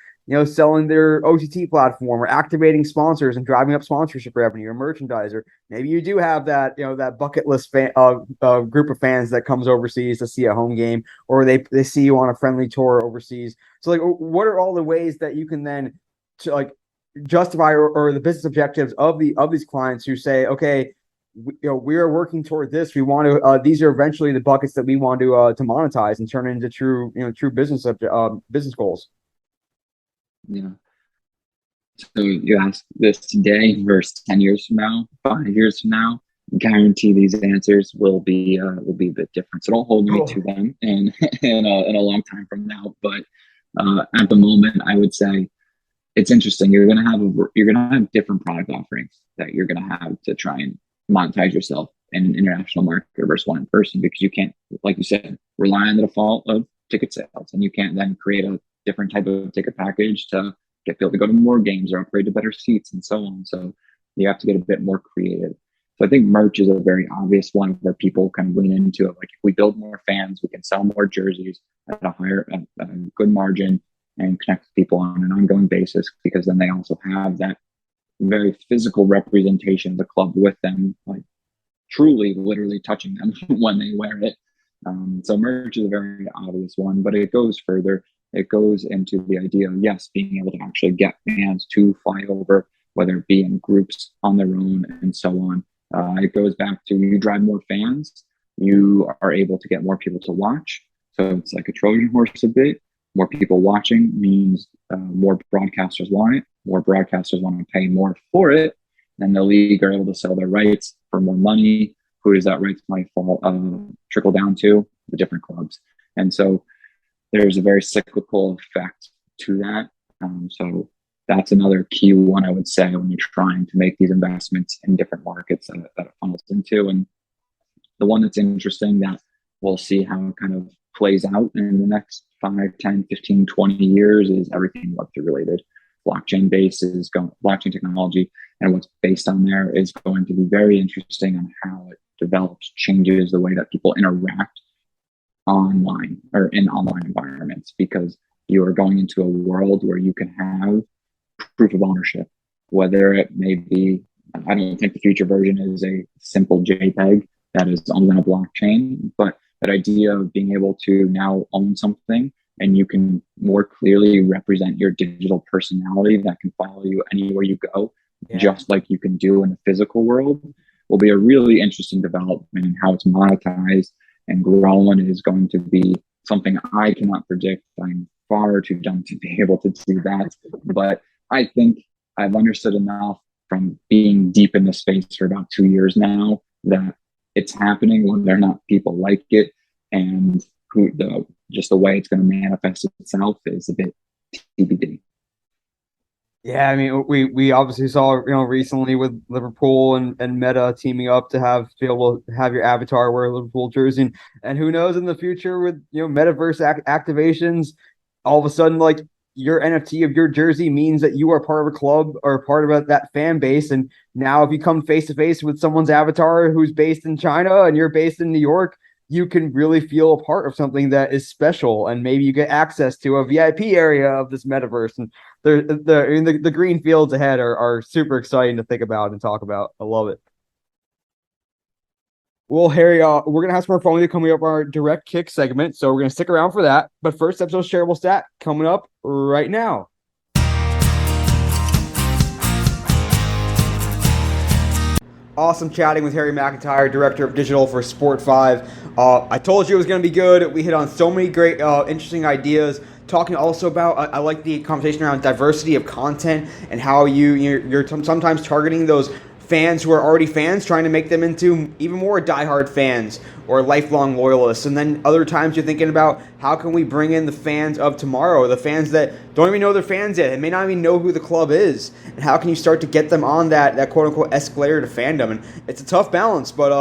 selling their OTT platform, or activating sponsors and driving up sponsorship revenue, or merchandise. Or maybe you do have that, that bucket list group of fans that comes overseas to see a home game, or they see you on a friendly tour overseas. So like, what are all the ways that you can then to like justify or the business objectives of these clients who say, okay, we are working toward this. We want to. These are eventually the buckets that we want to monetize and turn into true business goals. Yeah. So you ask this today versus 10 years from now, 5 years from now, guarantee these answers will be a bit different. So don't hold me to them in a long time from now. But at the moment, I would say it's interesting. You're gonna have different product offerings that you're gonna have to try and monetize yourself in an international market versus one in person, because you can't, like you said, rely on the default of ticket sales, and you can't then create a different type of ticket package to get people to go to more games or upgrade to better seats and so on. So you have to get a bit more creative. So I think merch is a very obvious one where people kind of lean into it. Like if we build more fans, we can sell more jerseys at a good margin and connect people on an ongoing basis, because then they also have that very physical representation of the club with them, like truly literally touching them when they wear it. So merch is a very obvious one, but it goes further. It goes into the idea of, yes, being able to actually get fans to fly over, whether it be in groups on their own and so on. It goes back to, you drive more fans, you are able to get more people to watch. So it's like a Trojan horse a bit. More people watching means more broadcasters want it. More broadcasters want to pay more for it. And the league are able to sell their rights for more money. Who does that rights money trickle down to? The different clubs. And so there's a very cyclical effect to that. So that's another key one I would say when you're trying to make these investments in different markets that it funnels into. And the one that's interesting that we'll see how it kind of plays out in the next 5, 10, 15, 20 years is everything Web3 related. Blockchain technology and what's based on there is going to be very interesting on how it develops, changes the way that people interact online or in online environments, because you are going into a world where you can have proof of ownership, whether it may be, I don't think the future version is a simple JPEG that is owned on a blockchain, but that idea of being able to now own something and you can more clearly represent your digital personality that can follow you anywhere you go, just like you can do in the physical world, will be a really interesting development. And how it's monetized and grown is going to be something I cannot predict. I'm far too dumb to be able to do that. But I think I've understood enough from being deep in the space for about 2 years now that it's happening, whether or not people like it, and just the way it's going to manifest itself is a bit TBD. Yeah, I mean, we obviously saw, recently with Liverpool and Meta teaming up to be able to have your avatar wear a Liverpool jersey, and who knows in the future with metaverse activations, all of a sudden like your NFT of your jersey means that you are part of a club or part of that fan base, and now if you come face to face with someone's avatar who's based in China and you're based in New York, you can really feel a part of something that is special, and maybe you get access to a VIP area of this metaverse. And the green fields ahead are super exciting to think about and talk about. I love it. Well, Harry, we're gonna have some more fun with you coming up our direct kick segment, so we're gonna stick around for that. But first episode shareable stat coming up right now. Awesome chatting with Harry McIntire, Director of Digital for Sport5. I told you it was going to be good. We hit on so many great, interesting ideas. Talking also about, I like the conversation around diversity of content and how you're sometimes targeting those fans who are already fans, trying to make them into even more diehard fans or lifelong loyalists. And then other times you're thinking about how can we bring in the fans of tomorrow, the fans that don't even know they're fans yet and may not even know who the club is, and how can you start to get them on that quote unquote escalator to fandom. And it's a tough balance, but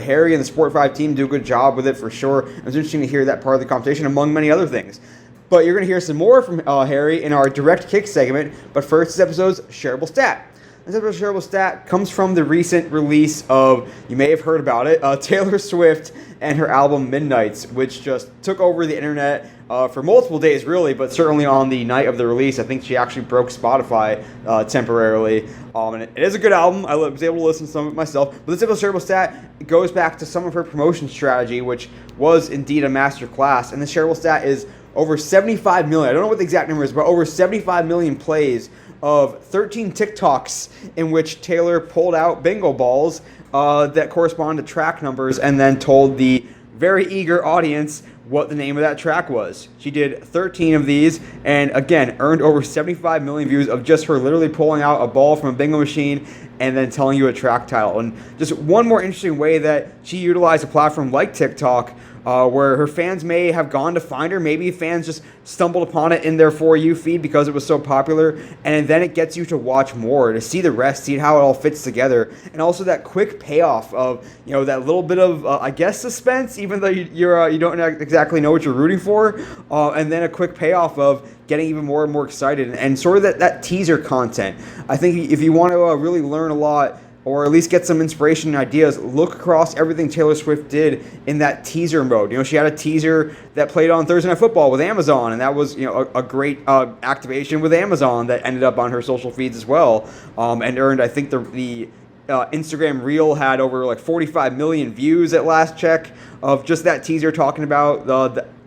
Harry and the Sport5 team do a good job with it for sure. It was interesting to hear that part of the conversation among many other things. But you're going to hear some more from Harry in our direct kick segment. But first, this episode's shareable stat. This episode's shareable stat comes from the recent release of, you may have heard about it, Taylor Swift and her album Midnights, which just took over the internet for multiple days, really, but certainly on the night of the release. I think she actually broke Spotify temporarily. And it is a good album. I was able to listen to some of it myself. But this episode's shareable stat goes back to some of her promotion strategy, which was indeed a master class. And the shareable stat is over 75 million. I don't know what the exact number is, but over 75 million plays of 13 TikToks in which Taylor pulled out bingo balls that correspond to track numbers and then told the very eager audience what the name of that track was. She did 13 of these and, again, earned over 75 million views of just her literally pulling out a ball from a bingo machine and then telling you a track title. And just one more interesting way that she utilized a platform like TikTok, where her fans may have gone to find her. Maybe fans just stumbled upon it in their For You feed because it was so popular, and then it gets you to watch more, to see the rest, see how it all fits together, and also that quick payoff of that little bit of I guess suspense, even though you don't exactly know what you're rooting for, and then a quick payoff of getting even more and more excited, and sort of that teaser content. I think if you want to really learn a lot, or at least get some inspiration and ideas, look across everything Taylor Swift did in that teaser mode. She had a teaser that played on Thursday Night Football with Amazon, and that was a great activation with Amazon that ended up on her social feeds as well, and earned, I think, the Instagram Reel had over like 45 million views at last check of just that teaser talking about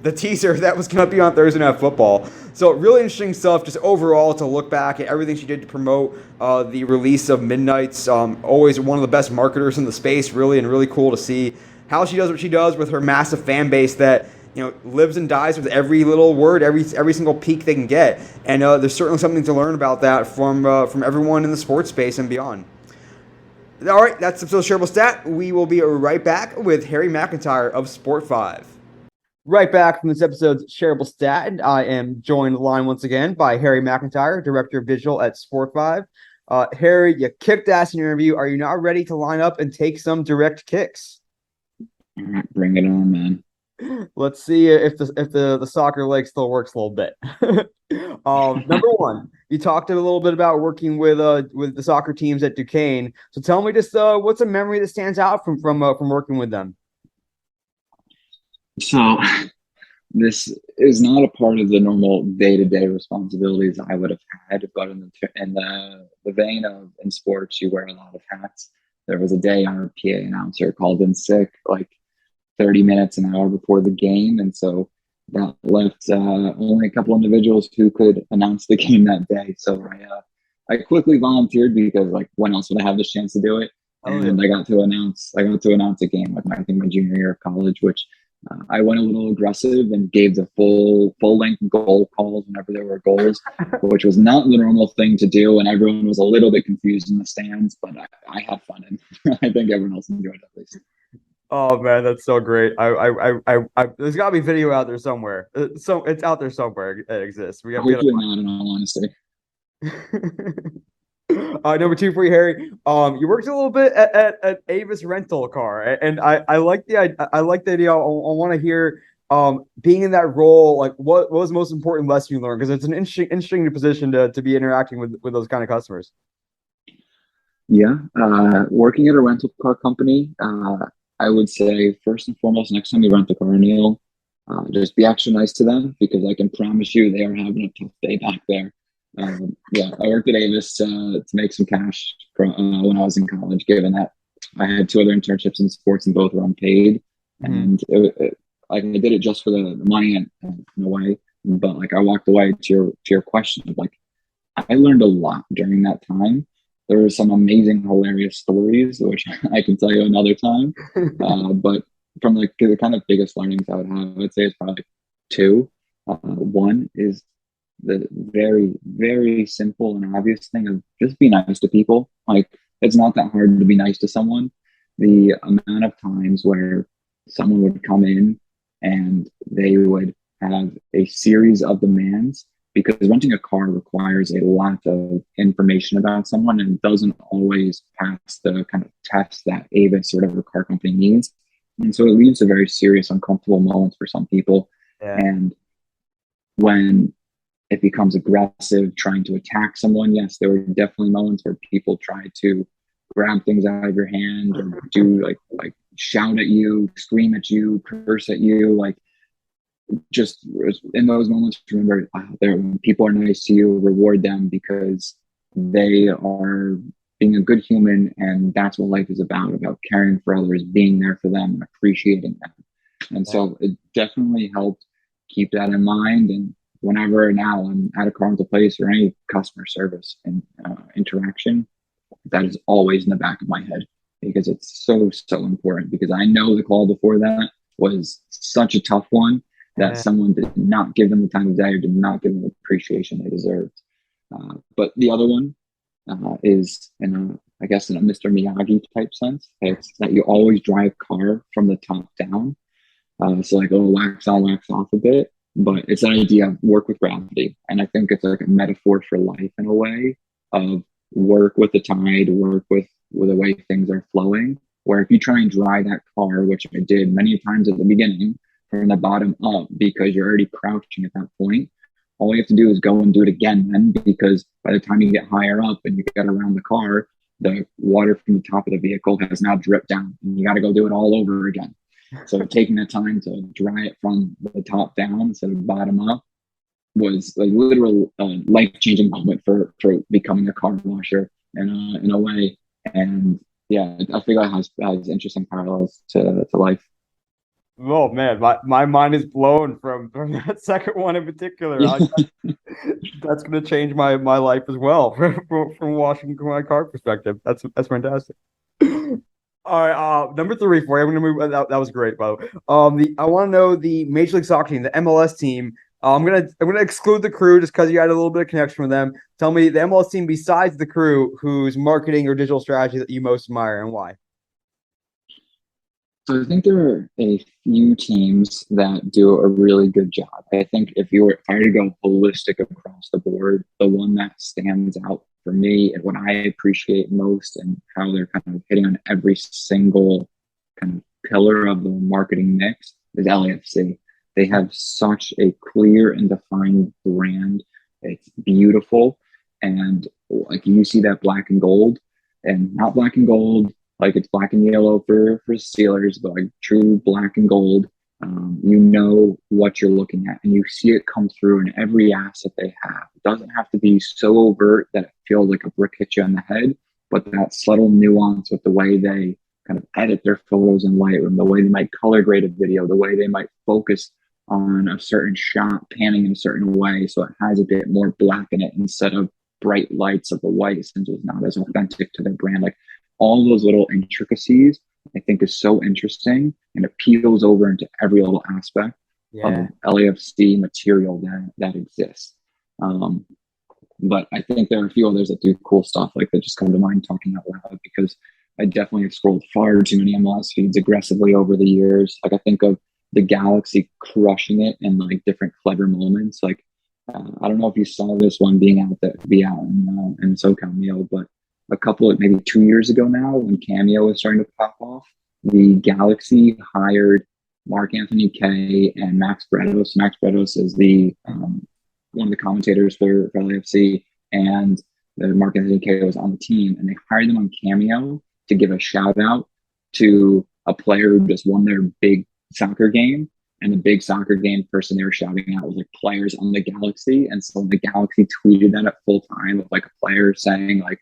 the teaser that was going to be on Thursday Night Football. So really interesting stuff just overall to look back at everything she did to promote the release of Midnights. Always one of the best marketers in the space, really, and really cool to see how she does what she does with her massive fan base that lives and dies with every little word, every single peak they can get. And there's certainly something to learn about that from everyone in the sports space and beyond. All right, that's the shareable stat. We will be right back with Harry McIntire of Sport5. Right back from this episode's shareable stat. I am joined on the line once again by Harry McIntire, Director of Digital at Sport5. Harry, you kicked ass in your interview. Are you now ready to line up and take some direct kicks? All right, bring it on, man. Let's see if the soccer leg still works a little bit. Number one, you talked a little bit about working with the soccer teams at Duquesne. So tell me just what's a memory that stands out from working with them? So this is not a part of the normal day-to-day responsibilities I would have had, but in the vein of in sports, you wear a lot of hats. There was a day our PA announcer called in sick, like 30 minutes, an hour before the game, and so that left only a couple individuals who could announce the game that day. So I quickly volunteered because like when else would I have this chance to do it? And I got to announce a game like I think my junior year of college, which I went a little aggressive and gave the full length goal calls whenever there were goals, which was not the normal thing to do, and everyone was a little bit confused in the stands, but I had fun, and I think everyone else enjoyed it at least. Oh man, that's so great! There's got to be video out there somewhere. So it's out there somewhere. It exists. Hopefully not, in all honesty. Number two for you, Harry. You worked a little bit at Avis Rental Car, and I like the idea. I want to hear being in that role. Like, what was the most important lesson you learned? Because it's an interesting position to be interacting with those kind of customers. Yeah, working at a rental car company, I would say first and foremost, next time you rent a car, Neil, just be extra nice to them because I can promise you they are having a tough day back there. Yeah, I worked at Avis to make some cash when I was in college, given that I had two other internships in sports and both were unpaid. And like I did it just for the money and in a way, but like I walked away to your question of like, I learned a lot during that time. There were some amazing, hilarious stories, which I can tell you another time. But from like the kind of biggest learnings I would say it's probably two. One is the very, very simple and obvious thing of just be nice to people. Like it's not that hard to be nice to someone. The amount of times where someone would come in and they would have a series of demands because renting a car requires a lot of information about someone and doesn't always pass the kind of test that Avis or whatever car company needs. And so it leads to very serious, uncomfortable moments for some people. Yeah. And when it becomes aggressive, trying to attack someone, yes, there were definitely moments where people tried to grab things out of your hand or do like shout at you, scream at you, curse at you, like just in those moments, remember when people are nice to you, reward them because they are being a good human, and that's what life is about caring for others, being there for them, and appreciating them. And so it definitely helped keep that in mind. And whenever now I'm at a car rental place or any customer service and interaction, that is always in the back of my head because it's so important. Because I know the call before that was such a tough one that someone did not give them the time of day or did not give them the appreciation they deserved. But the other one is I guess in a Mr. Miyagi type sense. It's that you always drive car from the top down. So like, wax on, wax off a bit. But it's an idea of work with gravity. And I think it's like a metaphor for life in a way of work with the tide, work with the way things are flowing. Where if you try and drive that car, which I did many times at the beginning, from the bottom up because you're already crouching at that point. All you have to do is go and do it again then, because by the time you get higher up and you get around the car, the water from the top of the vehicle has now dripped down and you got to go do it all over again. So taking the time to dry it from the top down instead of bottom up was a literal life-changing moment for becoming a car washer in a way. And yeah, I think that has interesting parallels to life. Oh man, my mind is blown from that second one in particular. That's going to change my life as well from washing my car perspective. That's fantastic. All right, number three for you. I'm going to move. That was great, by the way. I want to know the Major League Soccer team, the MLS team. I'm gonna exclude the crew just because you had a little bit of connection with them. Tell me the MLS team besides the crew, whose marketing or digital strategy that you most admire and why. So I think there are a few teams that do a really good job. I think if I were to go holistic across the board, the one that stands out for me and what I appreciate most and how they're kind of hitting on every single kind of pillar of the marketing mix is LAFC. They have such a clear and defined brand. It's beautiful. And like you see that black and gold and not black and gold like it's black and yellow for Steelers, but like true black and gold. You know what you're looking at, and you see it come through in every asset they have. It doesn't have to be so overt that it feels like a brick hit you on the head, but that subtle nuance with the way they kind of edit their photos in Lightroom, the way they might color grade a video, the way they might focus on a certain shot panning in a certain way so it has a bit more black in it instead of bright lights of the white, since it's not as authentic to their brand. Like all those little intricacies, I think is so interesting and appeals over into every little aspect of LAFC material that exists. But I think there are a few others that do cool stuff like that just come to mind talking out loud, because I definitely have scrolled far too many MLS feeds aggressively over the years. Like I think of the Galaxy crushing it in like different clever moments. Like I don't know if you saw this one be out in SoCal, Neil, but a couple of maybe 2 years ago now, when Cameo was starting to pop off, the Galaxy hired Mark Anthony Kay and Max Bretos. Max Bretos is the one of the commentators for LAFC, and Mark Anthony Kay was on the team, and they hired them on Cameo to give a shout out to a player who just won their big soccer game. And the big soccer game person they were shouting out was like players on the Galaxy. And so the Galaxy tweeted that at full time of like a player saying like,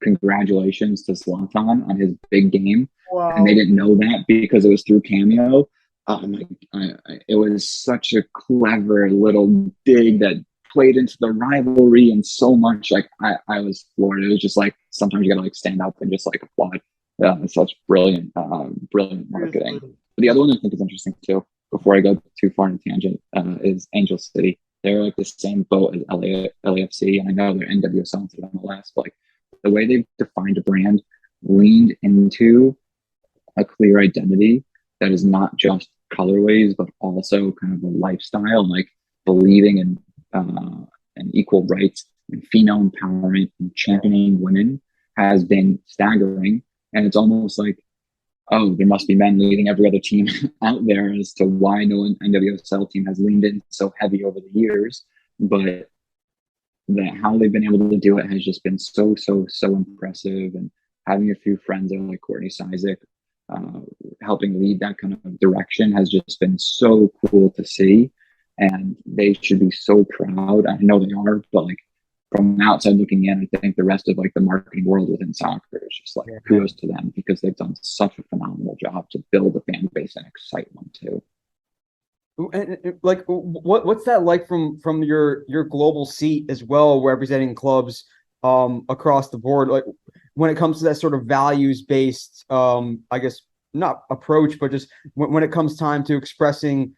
congratulations to Zlatan on his big game. Wow. And they didn't know that because it was through Cameo. It was such a clever little dig that played into the rivalry and so much. Like I was floored. It was just like sometimes you gotta like stand up and just like applaud. It's such brilliant marketing. But the other one I think is interesting too, before I go too far in tangent, is Angel City. They're like the same boat as LAFC, and I know they're NWSL instead of MLS, but like the way they've defined a brand, leaned into a clear identity that is not just colorways, but also kind of a lifestyle, and like believing in equal rights and female empowerment and championing women has been staggering. And it's almost like, oh, there must be men leading every other team out there as to why no NWSL team has leaned in so heavy over the years. But how they've been able to do it has just been so impressive. And having a few friends like Courtney Sizik helping lead that kind of direction has just been so cool to see. And they should be so proud. I know they are, but like from outside looking in, I think the rest of like the marketing world within soccer is just like kudos to them, because they've done such a phenomenal job to build a fan base and excite one too. And like, what's that like from your global seat as well, representing clubs across the board? Like when it comes to that sort of values based, I guess not approach, but just when it comes time to expressing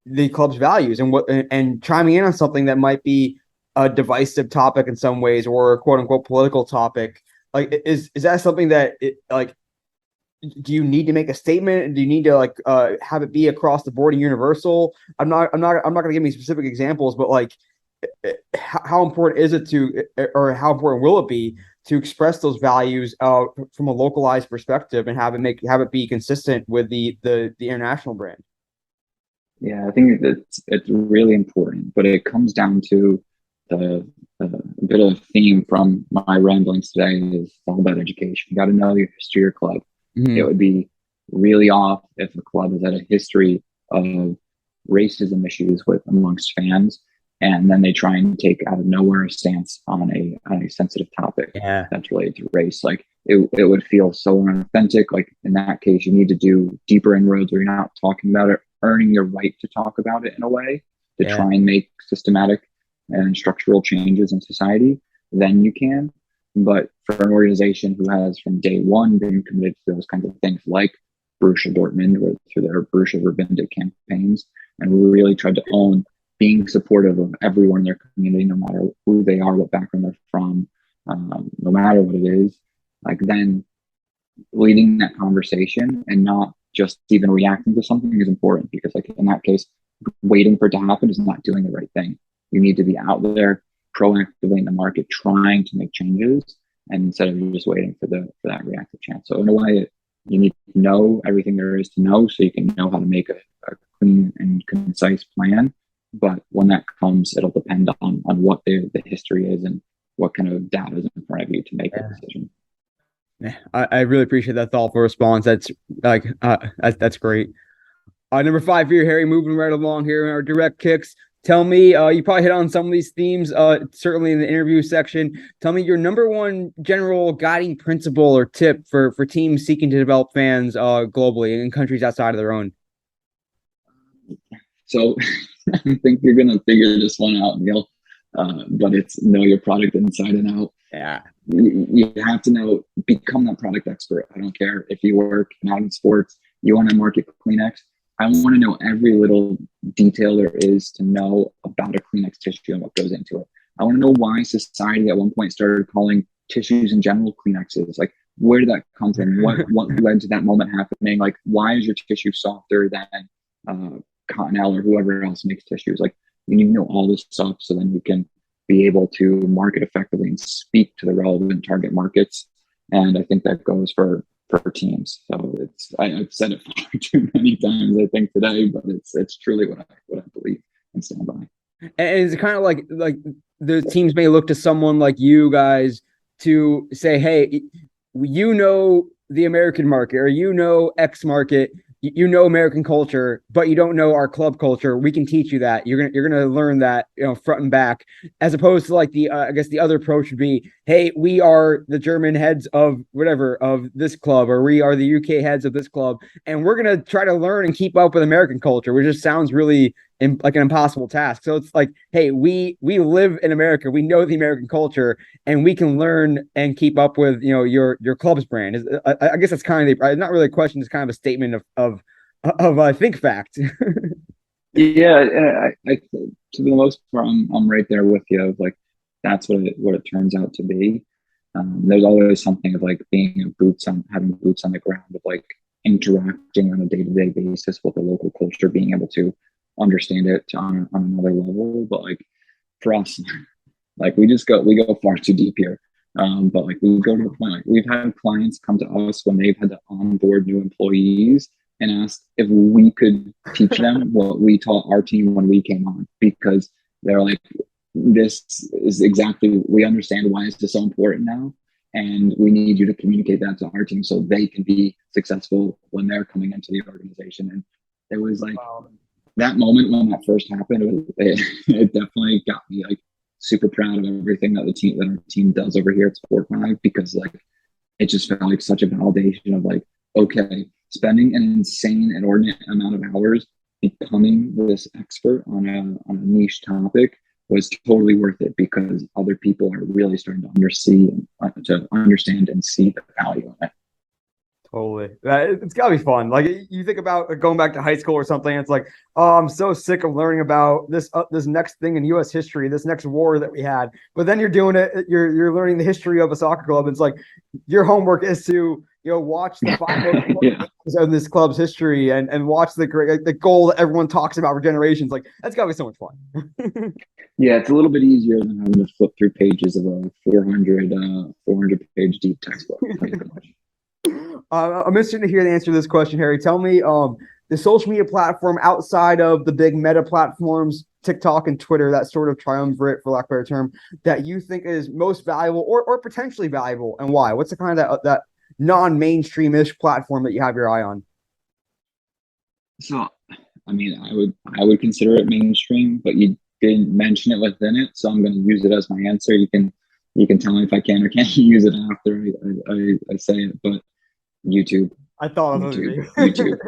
the club's values and chiming in on something that might be a divisive topic in some ways, or a quote unquote political topic. Like, is that something that do you need to make a statement? Do you need to like have it be across the board and universal? I'm not going to give any specific examples, but like how important is it or how important will it be to express those values from a localized perspective and have it be consistent with the international brand? Yeah, I think it's really important, but it comes down to the bit of a theme from my ramblings today is all about education. You got to know your history of your club. Mm-hmm. It would be really off if a club has had a history of racism issues amongst fans, and then they try and take out of nowhere a stance on a sensitive topic that's related to race. Like it would feel so unauthentic. Like in that case, you need to do deeper inroads where you're not talking about it, earning your right to talk about it in a way to try and make systematic and structural changes in society. Then you can. But for an organization who has from day one been committed to those kinds of things, like Borussia Dortmund, through their Borussia Verbindet campaigns, and really tried to own being supportive of everyone in their community, no matter who they are, what background they're from, no matter what it is, like then leading that conversation and not just even reacting to something is important, because like in that case, waiting for it to happen is not doing the right thing. You need to be out there proactively in the market trying to make changes, and instead of just waiting for that reactive chance. So in a way, you need to know everything there is to know so you can know how to make a clean and concise plan. But when that comes, it'll depend on what the history is and what kind of data is in front of you to make a decision. Yeah, I really appreciate that thoughtful response. That's like that's great. Number 5 here, Harry, moving right along here in our direct kicks. Tell me, you probably hit on some of these themes, certainly in the interview section. Tell me your number one general guiding principle or tip for teams seeking to develop fans globally in countries outside of their own. So I think you're going to figure this one out, Neil, but it's know your product inside and out. Yeah. You have to become that product expert. I don't care if you work not in sports, you want to market Kleenex. I want to know every little detail there is to know about a Kleenex tissue and what goes into it. I want to know why society at one point started calling tissues in general Kleenexes. Like, where did that come from? What led to that moment happening? Like, why is your tissue softer than Cottonelle or whoever else makes tissues? Like, you need to know all this stuff so then you can be able to market effectively and speak to the relevant target markets. And I think that goes for teams. So I've said it far too many times, I think, today, but it's truly what I believe and stand by. And it's kind of like the teams may look to someone like you guys to say, hey, you know the American market, or you know X market, you know American culture, but you don't know our club culture. We can teach you that. You're gonna learn that, front and back, as opposed to like I guess the other approach would be, hey, we are the German heads of whatever of this club, or we are the UK heads of this club, and we're gonna try to learn and keep up with American culture, which just sounds really like an impossible task. So it's like, hey, we live in America, we know the American culture, and we can learn and keep up with your club's brand. I guess that's kind of not really a question, it's kind of a statement of I think fact. Yeah, I to the most part, I'm right there with you. Of like, that's what it turns out to be. There's always something of like having boots on the ground, of like interacting on a day-to-day basis with the local culture, being able to understand it on another level. But like for us, like we go far too deep here. But like we go to the point, like we've had clients come to us when they've had to onboard new employees and asked if we could teach them what we taught our team when we came on, because they're like, this is exactly, we understand why is this so important now, and we need you to communicate that to our team so they can be successful when they're coming into the organization. And it was like, wow, that moment when that first happened, it definitely got me like super proud of everything that our team does over here at Sport 5, because like it just felt like such a validation of like, okay, spending an insane, inordinate amount of hours becoming this expert on a niche topic was totally worth it, because other people are really starting to understand and see the value in it. Totally. It's got to be fun. Like, you think about going back to high school or something, it's like, oh, I'm so sick of learning about this next thing in U.S. history, this next war that we had. But then you're doing it, you're learning the history of a soccer club. It's like your homework is to watch the 5 yeah. of this club's history and watch the goal that everyone talks about for generations. Like, that's got to be so much fun. Yeah, it's a little bit easier than having to flip through pages of a 400 page deep textbook. I'm interested to hear the answer to this question, Harry. Tell me, the social media platform outside of the big meta platforms, TikTok and Twitter, that sort of triumvirate, for lack of a better term, that you think is most valuable or potentially valuable, and why? What's the kind of that non-mainstream-ish platform that you have your eye on? So, I mean, I would consider it mainstream, but you didn't mention it within it, so I'm going to use it as my answer. You can tell me if I can or can't use it after I say it, but YouTube. I thought YouTube.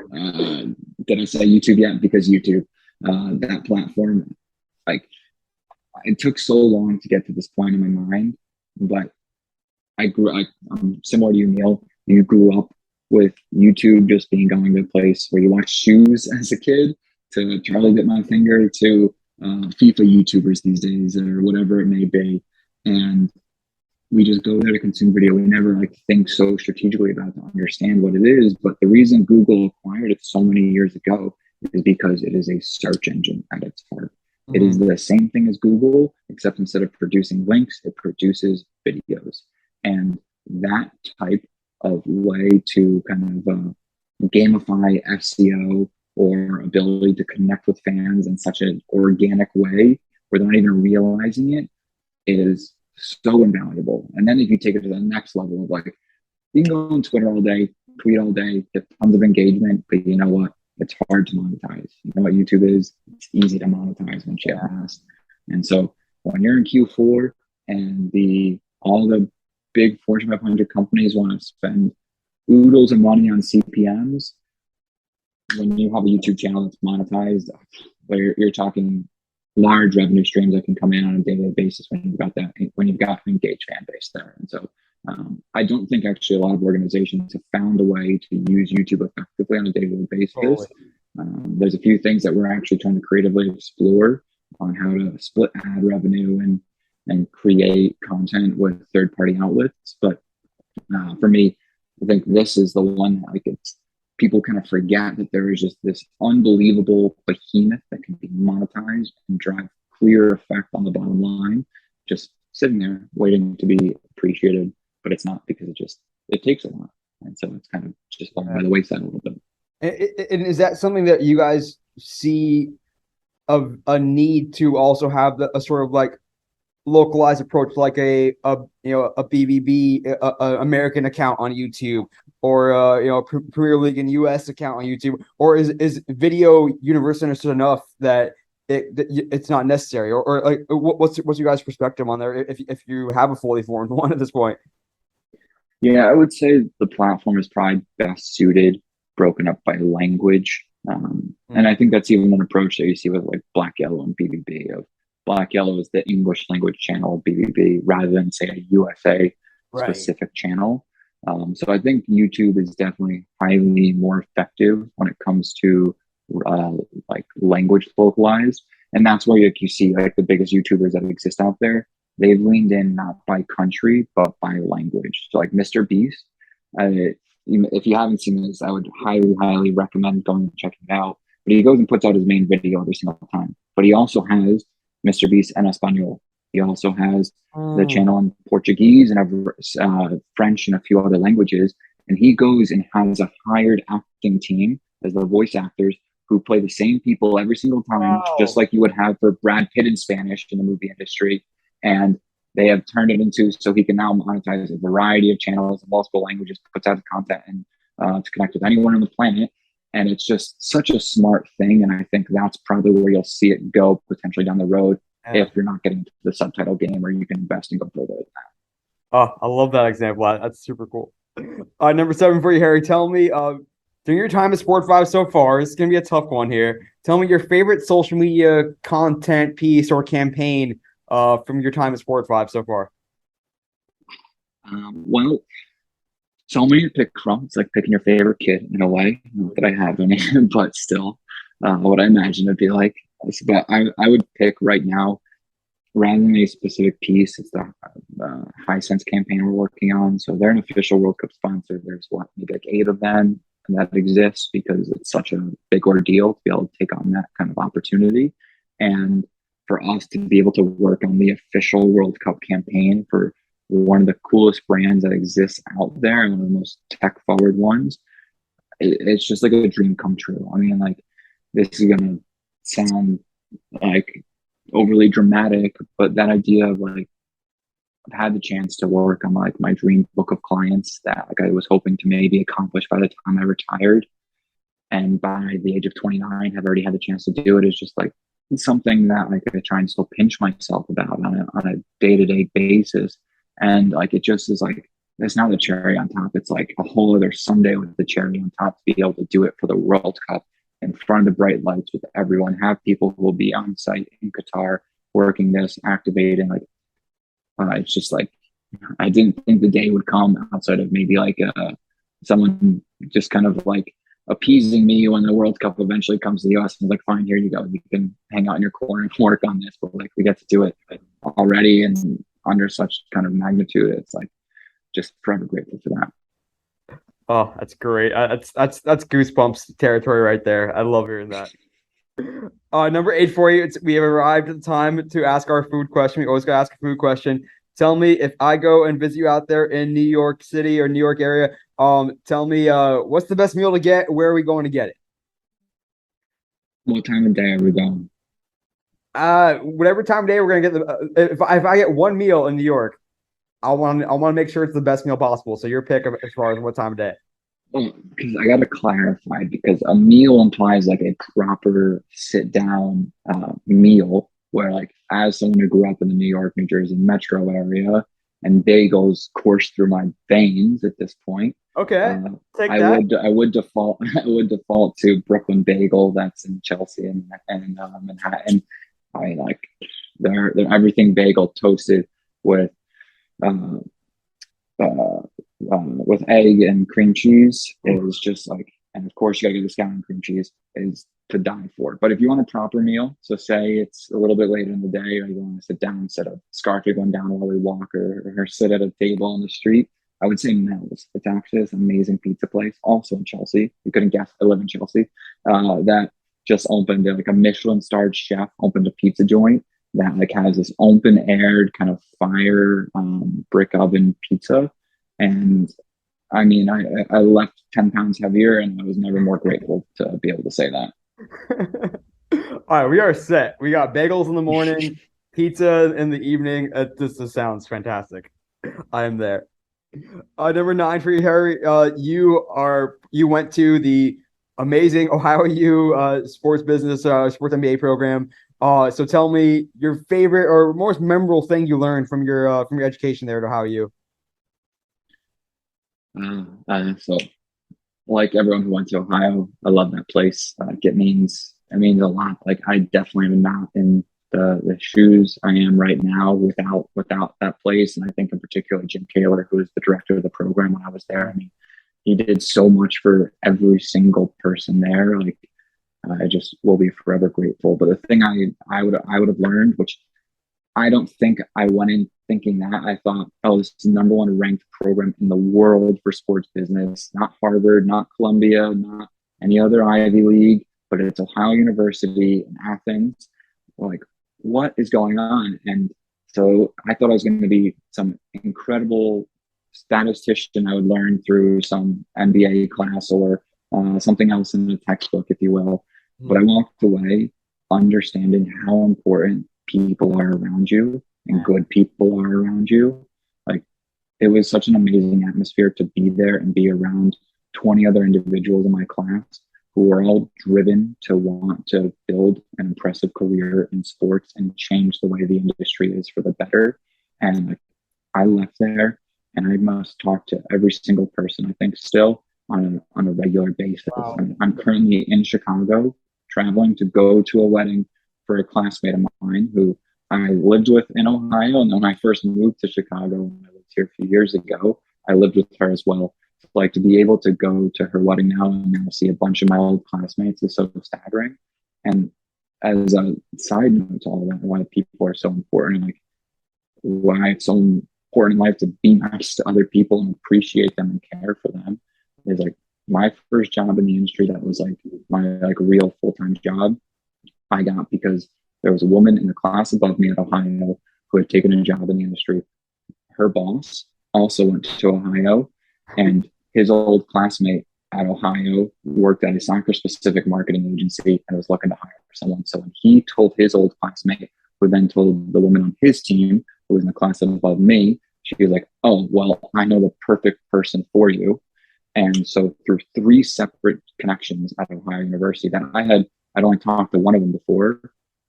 Did I say YouTube yet? Because YouTube, that platform, like, it took so long to get to this point in my mind, but I'm similar to you, Neil. You grew up with YouTube just going to a place where you watch shoes as a kid, to Charlie Bit My Finger, to FIFA YouTubers these days, or whatever it may be. And we just go there to consume video. We never like think so strategically about it to understand what it is. But the reason Google acquired it so many years ago is because it is a search engine at its heart. It is the same thing as Google, except instead of producing links, it produces videos. And that type of way to kind of gamify SEO or ability to connect with fans in such an organic way where they're not even realizing it is so invaluable. And then if you take it to the next level of like, you can go on Twitter all day, tweet all day, get tons of engagement, but you know what? It's hard to monetize. You know what YouTube is? It's easy to monetize once you have mass. And so when you're in Q4 and all the big Fortune 500 companies want to spend oodles of money on CPMs, when you have a YouTube channel that's monetized, where you're talking large revenue streams that can come in on a daily basis when you've got an engaged fan base there. And so I don't think actually a lot of organizations have found a way to use YouTube effectively on a daily basis. There's a few things that we're actually trying to creatively explore on how to split ad revenue and create content with third-party outlets. But for me, I think this is the one, like, it's people kind of forget that there is just this unbelievable behemoth that can be monetized and drive clear effect on the bottom line, just sitting there waiting to be appreciated, but it's not, because it takes a lot. And so it's kind of just falling by the wayside a little bit. And is that something that you guys see of a need to also have a sort of like localized approach, like a BBB American account on YouTube, or Premier League and US account on YouTube, or is video universal enough that it's not necessary, or like what's your guys' perspective on there if you have a fully formed one at this point? Yeah, I would say the platform is probably best suited broken up by language, and I think that's even an approach that you see with like Black Yellow and BBB. Of Black Yellow is the English language channel of BBB rather than say a USA specific channel. So I think YouTube is definitely highly more effective when it comes to like language localized, and that's where you see like the biggest YouTubers that exist out there. They've leaned in not by country but by language. So like Mr. Beast, if you haven't seen this, I would highly recommend going and checking it out. But he goes and puts out his main video every single time. But he also has Mr. Beast en Espanol. He also has the channel in Portuguese and French and a few other languages. And he goes and has a hired acting team as the voice actors who play the same people every single time, just like you would have for Brad Pitt in Spanish in the movie industry. And they have turned it into so he can now monetize a variety of channels in multiple languages, puts out the content and to connect with anyone on the planet. And it's just such a smart thing. And I think that's probably where you'll see it go potentially down the road if you're not getting into the subtitle game, where you can invest and go further than that. Oh, I love that example. That's super cool. Number 7 for you, Harry. Tell me, during your time at Sport 5 so far, it's going to be a tough one here. Tell me your favorite social media content piece or campaign from your time at Sport 5 so far. Well, so many to pick from. It's like picking your favorite kid in a way. Not that I have any, but still, what I imagine it'd be like. But I would pick right now, rather than a specific piece, it's the Hisense campaign we're working on. So they're an official World Cup sponsor. There's maybe like 8 of them that exists because it's such a big ordeal to be able to take on that kind of opportunity. And for us to be able to work on the official World Cup campaign for one of the coolest brands that exists out there and one of the most tech forward ones, it's just like a dream come true. I mean, like, this is going to sound like overly dramatic, but that idea of like, I've had the chance to work on like my dream book of clients that like I was hoping to maybe accomplish by the time I retired, and by the age of 29 have already had the chance to do it, is just like something that like I try and still pinch myself about on a day-to-day basis. And like, it just is like, it's not the cherry on top. It's like a whole other Sunday with the cherry on top to be able to do it for the World Cup in front of the bright lights with everyone, have people who will be on site in Qatar working this, activating. Like, it's just like, I didn't think the day would come outside of maybe like someone just kind of like appeasing me when the World Cup eventually comes to the US and like, fine, here you go. You can hang out in your corner and work on this. But like, we get to do it already. And under such kind of magnitude, it's like just forever grateful for that. Oh, that's great. That's goosebumps territory right there. I love hearing that. Number eight for you. We have arrived at the time to ask our food question. We always gotta ask a food question. Tell me if I go and visit you out there in New York City or New York area. Tell me what's the best meal to get? Where are we going to get it? What time of day are we going? Whatever time of day we're gonna get if I get one meal in New York, I want to make sure it's the best meal possible. So your pick as far as what time of day. Well, because I got to clarify, because a meal implies like a proper sit down meal where, like, as someone who grew up in the New York, New Jersey metro area, and bagels course through my veins at this point, Okay, uh, take I that. would I would default I would default to Brooklyn Bagel that's in Chelsea and Manhattan. I like their everything bagel toasted with uh, uh, with egg and cream cheese is just like, and of course you gotta get the scallion cream cheese is to die for. But if you want a proper meal, so say it's a little bit later in the day, or you want to sit down instead of scarfing going down while we walk, or sit at a table on the street, I would say Mel's. It's actually this amazing pizza place, also in Chelsea. You couldn't guess, I live in Chelsea. That just opened, like a Michelin starred chef opened a pizza joint that like has this open aired kind of fire brick oven pizza. And I mean, I left 10 pounds heavier, and I was never more grateful to be able to say that. All right, we are set. We got bagels in the morning, pizza in the evening. This sounds fantastic. I am there. Number nine for you, Harry. You went to the amazing Ohio U sports business sports MBA program. So tell me your favorite or most memorable thing you learned from your education there at Ohio U. So, like everyone who went to Ohio, I love that place. It means a lot. Like, I definitely am not in the shoes I am right now without that place. And I think in particular Jim Kaler, who was the director of the program when I was there. I mean, he did so much for every single person there. Like, I just will be forever grateful. But the thing I would have learned, which I don't think I went in thinking that. I thought, oh, this is the number one ranked program in the world for sports business, not Harvard, not Columbia, not any other Ivy League, but it's Ohio University in Athens. Like, what is going on? And so I thought I was going to be some incredible statistician I would learn through some MBA class or something else in the textbook, if you will. But I walked away understanding how important people are around you and good people are around you. Like, it was such an amazing atmosphere to be there and be around 20 other individuals in my class who were all driven to want to build an impressive career in sports and change the way the industry is for the better. And like, I left there and I must talk to every single person, I think, still on a regular basis. Wow. I'm currently in Chicago, traveling to go to a wedding for a classmate of mine who I lived with in Ohio. And when I first moved to Chicago, when I lived here a few years ago, I lived with her as well. Like, to be able to go to her wedding now and now see a bunch of my old classmates is so staggering. And as a side note to all that, why people are so important, like why it's so important in life to be nice to other people and appreciate them and care for them, is like my first job in the industry that was like my like real full-time job I got because there was a woman in the class above me at Ohio who had taken a job in the industry. Her boss also went to Ohio, and his old classmate at Ohio worked at a soccer specific marketing agency and was looking to hire someone. So when he told his old classmate, who then told the woman on his team, who was in the class above me, she was like, oh, well, I know the perfect person for you. And so through three separate connections at Ohio University that I'd only talked to one of them before,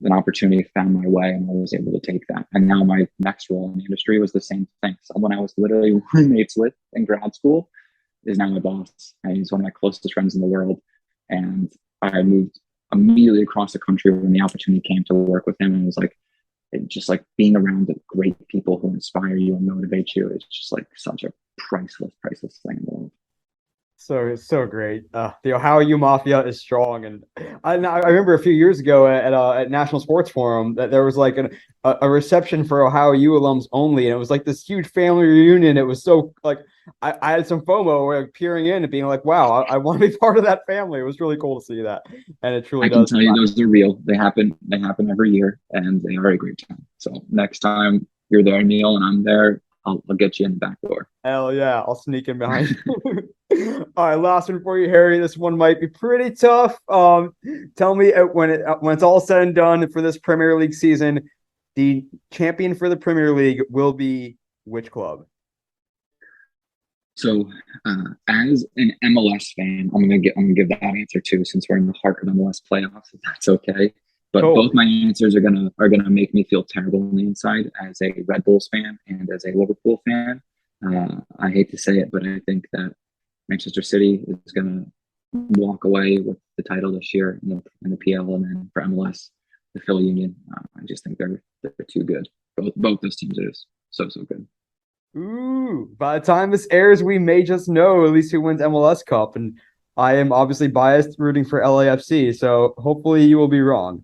an opportunity found my way and I was able to take that. And now my next role in the industry was the same thing. Someone I was literally roommates with in grad school is now my boss. And he's one of my closest friends in the world. And I moved immediately across the country when the opportunity came to work with him. And it was like, just like being around the great people who inspire you and motivate you is just like such a priceless thing in the world. So great. The Ohio U Mafia is strong, and I remember a few years ago at National Sports Forum that there was like a reception for Ohio U alums only, and it was like this huge family reunion. It was so like I had some FOMO like peering in and being like, wow, I want to be part of that family. It was really cool to see that, and it truly I can does. tell you those are real. They happen. They happen every year, and they are a great time. So next time you're there, Neil, and I'm there, I'll get you in the back door. Hell yeah, I'll sneak in behind you. All right, last one for you, Harry. This one might be pretty tough. Tell me when it's all said and done for this Premier League season, the champion for the Premier League will be which club? So, as an MLS fan, I'm gonna give that answer too, since we're in the heart of MLS playoffs. If that's okay. But Cool. both my answers are gonna make me feel terrible on the inside as a Red Bulls fan and as a Liverpool fan. I hate to say it, but I think that Manchester City is gonna walk away with the title this year in the PL, and then for MLS, the Philly Union. I just think they're too good. Both those teams are just so good. Ooh, by the time this airs, we may just know at least who wins MLS Cup. And I am obviously biased rooting for LAFC, so hopefully you will be wrong.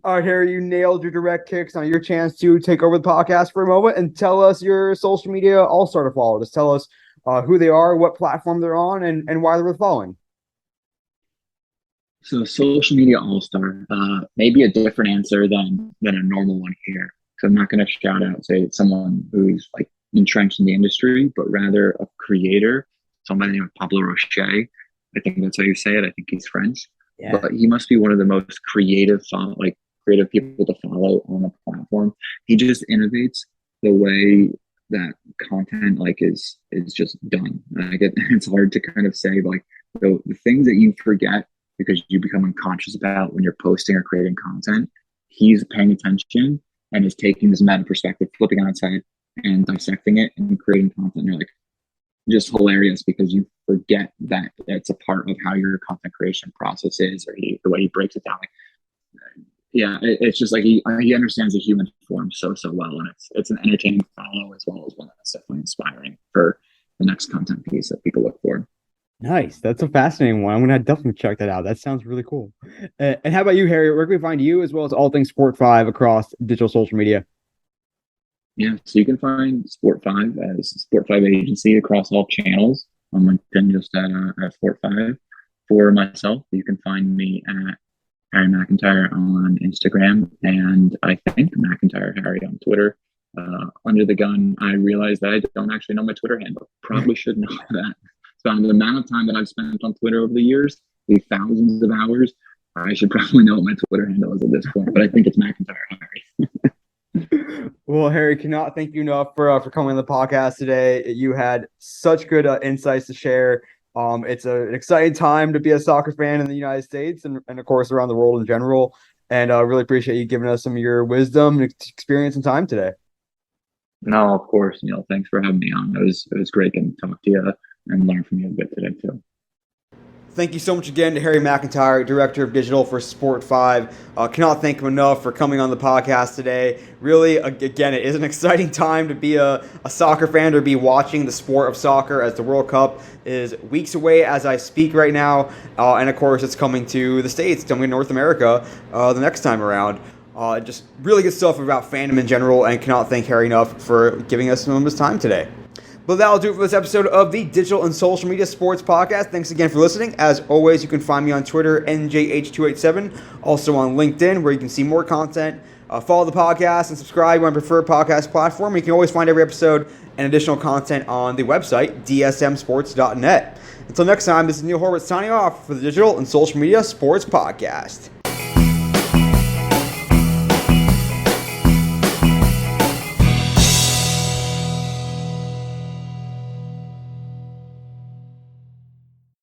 All right, Harry, you nailed your direct kicks. Now your chance to take over the podcast for a moment and tell us your social media all-star to follow. Just tell us who they are, what platform they're on, and why they're worth following. So social media all star, maybe a different answer than a normal one here. So I'm not going to shout out say someone who's like entrenched in the industry, but rather a creator. Somebody named Pablo Roche. I think that's how you say it. I think he's French, Yeah. but he must be one of the most creative people to follow on a platform. He just innovates the way that content like is just done. Like it's hard to kind of say like the things that you forget because you become unconscious about when you're posting or creating content. He's paying attention and is taking this meta perspective, flipping on its head and dissecting it and creating content. And you're like just hilarious because you forget that it's a part of how your content creation process is, or the way he breaks it down. Like, yeah, it's just like he understands the human form so well, and it's an entertaining follow as well as one that's definitely inspiring for the next content piece that people look for. Nice. That's a fascinating one. I'm gonna definitely check that out. That sounds really cool. And how about you, Harry? Where can we find you as well as all things Sport 5 across digital social media? Yeah, so you can find Sport 5 as Sport 5 Agency across all channels on LinkedIn, just at Sport 5. For myself, you can find me at Harry McIntire on Instagram, and I think McIntire Harry on Twitter. Under the gun, I realized that I don't actually know my Twitter handle. Probably should know that. So the amount of time that I've spent on Twitter over the years, the thousands of hours, I should probably know what my Twitter handle is at this point. But I think it's McIntire Harry. Well, Harry, cannot thank you enough for coming on the podcast today. You had such good insights to share. It's an exciting time to be a soccer fan in the United States and of course around the world in general. And I really appreciate you giving us some of your wisdom and experience and time today. No, of course, Neil. Thanks for having me on. It was great getting to talk to you and learn from you a bit today too. Thank you so much again to Harry McIntire, Director of Digital for Sport 5. Cannot thank him enough for coming on the podcast today. Really, again, it is an exciting time to be a soccer fan, to be watching the sport of soccer as the World Cup is weeks away as I speak right now. And of course, it's coming to the States, coming to North America the next time around. Just really good stuff about fandom in general, and cannot thank Harry enough for giving us some of his time today. But that'll do it for this episode of the Digital and Social Media Sports Podcast. Thanks again for listening. As always, you can find me on Twitter, NJH287, also on LinkedIn, where you can see more content. Follow the podcast and subscribe on your preferred podcast platform. You can always find every episode and additional content on the website, dsmsports.net. Until next time, this is Neil Horwitz signing off for the Digital and Social Media Sports Podcast.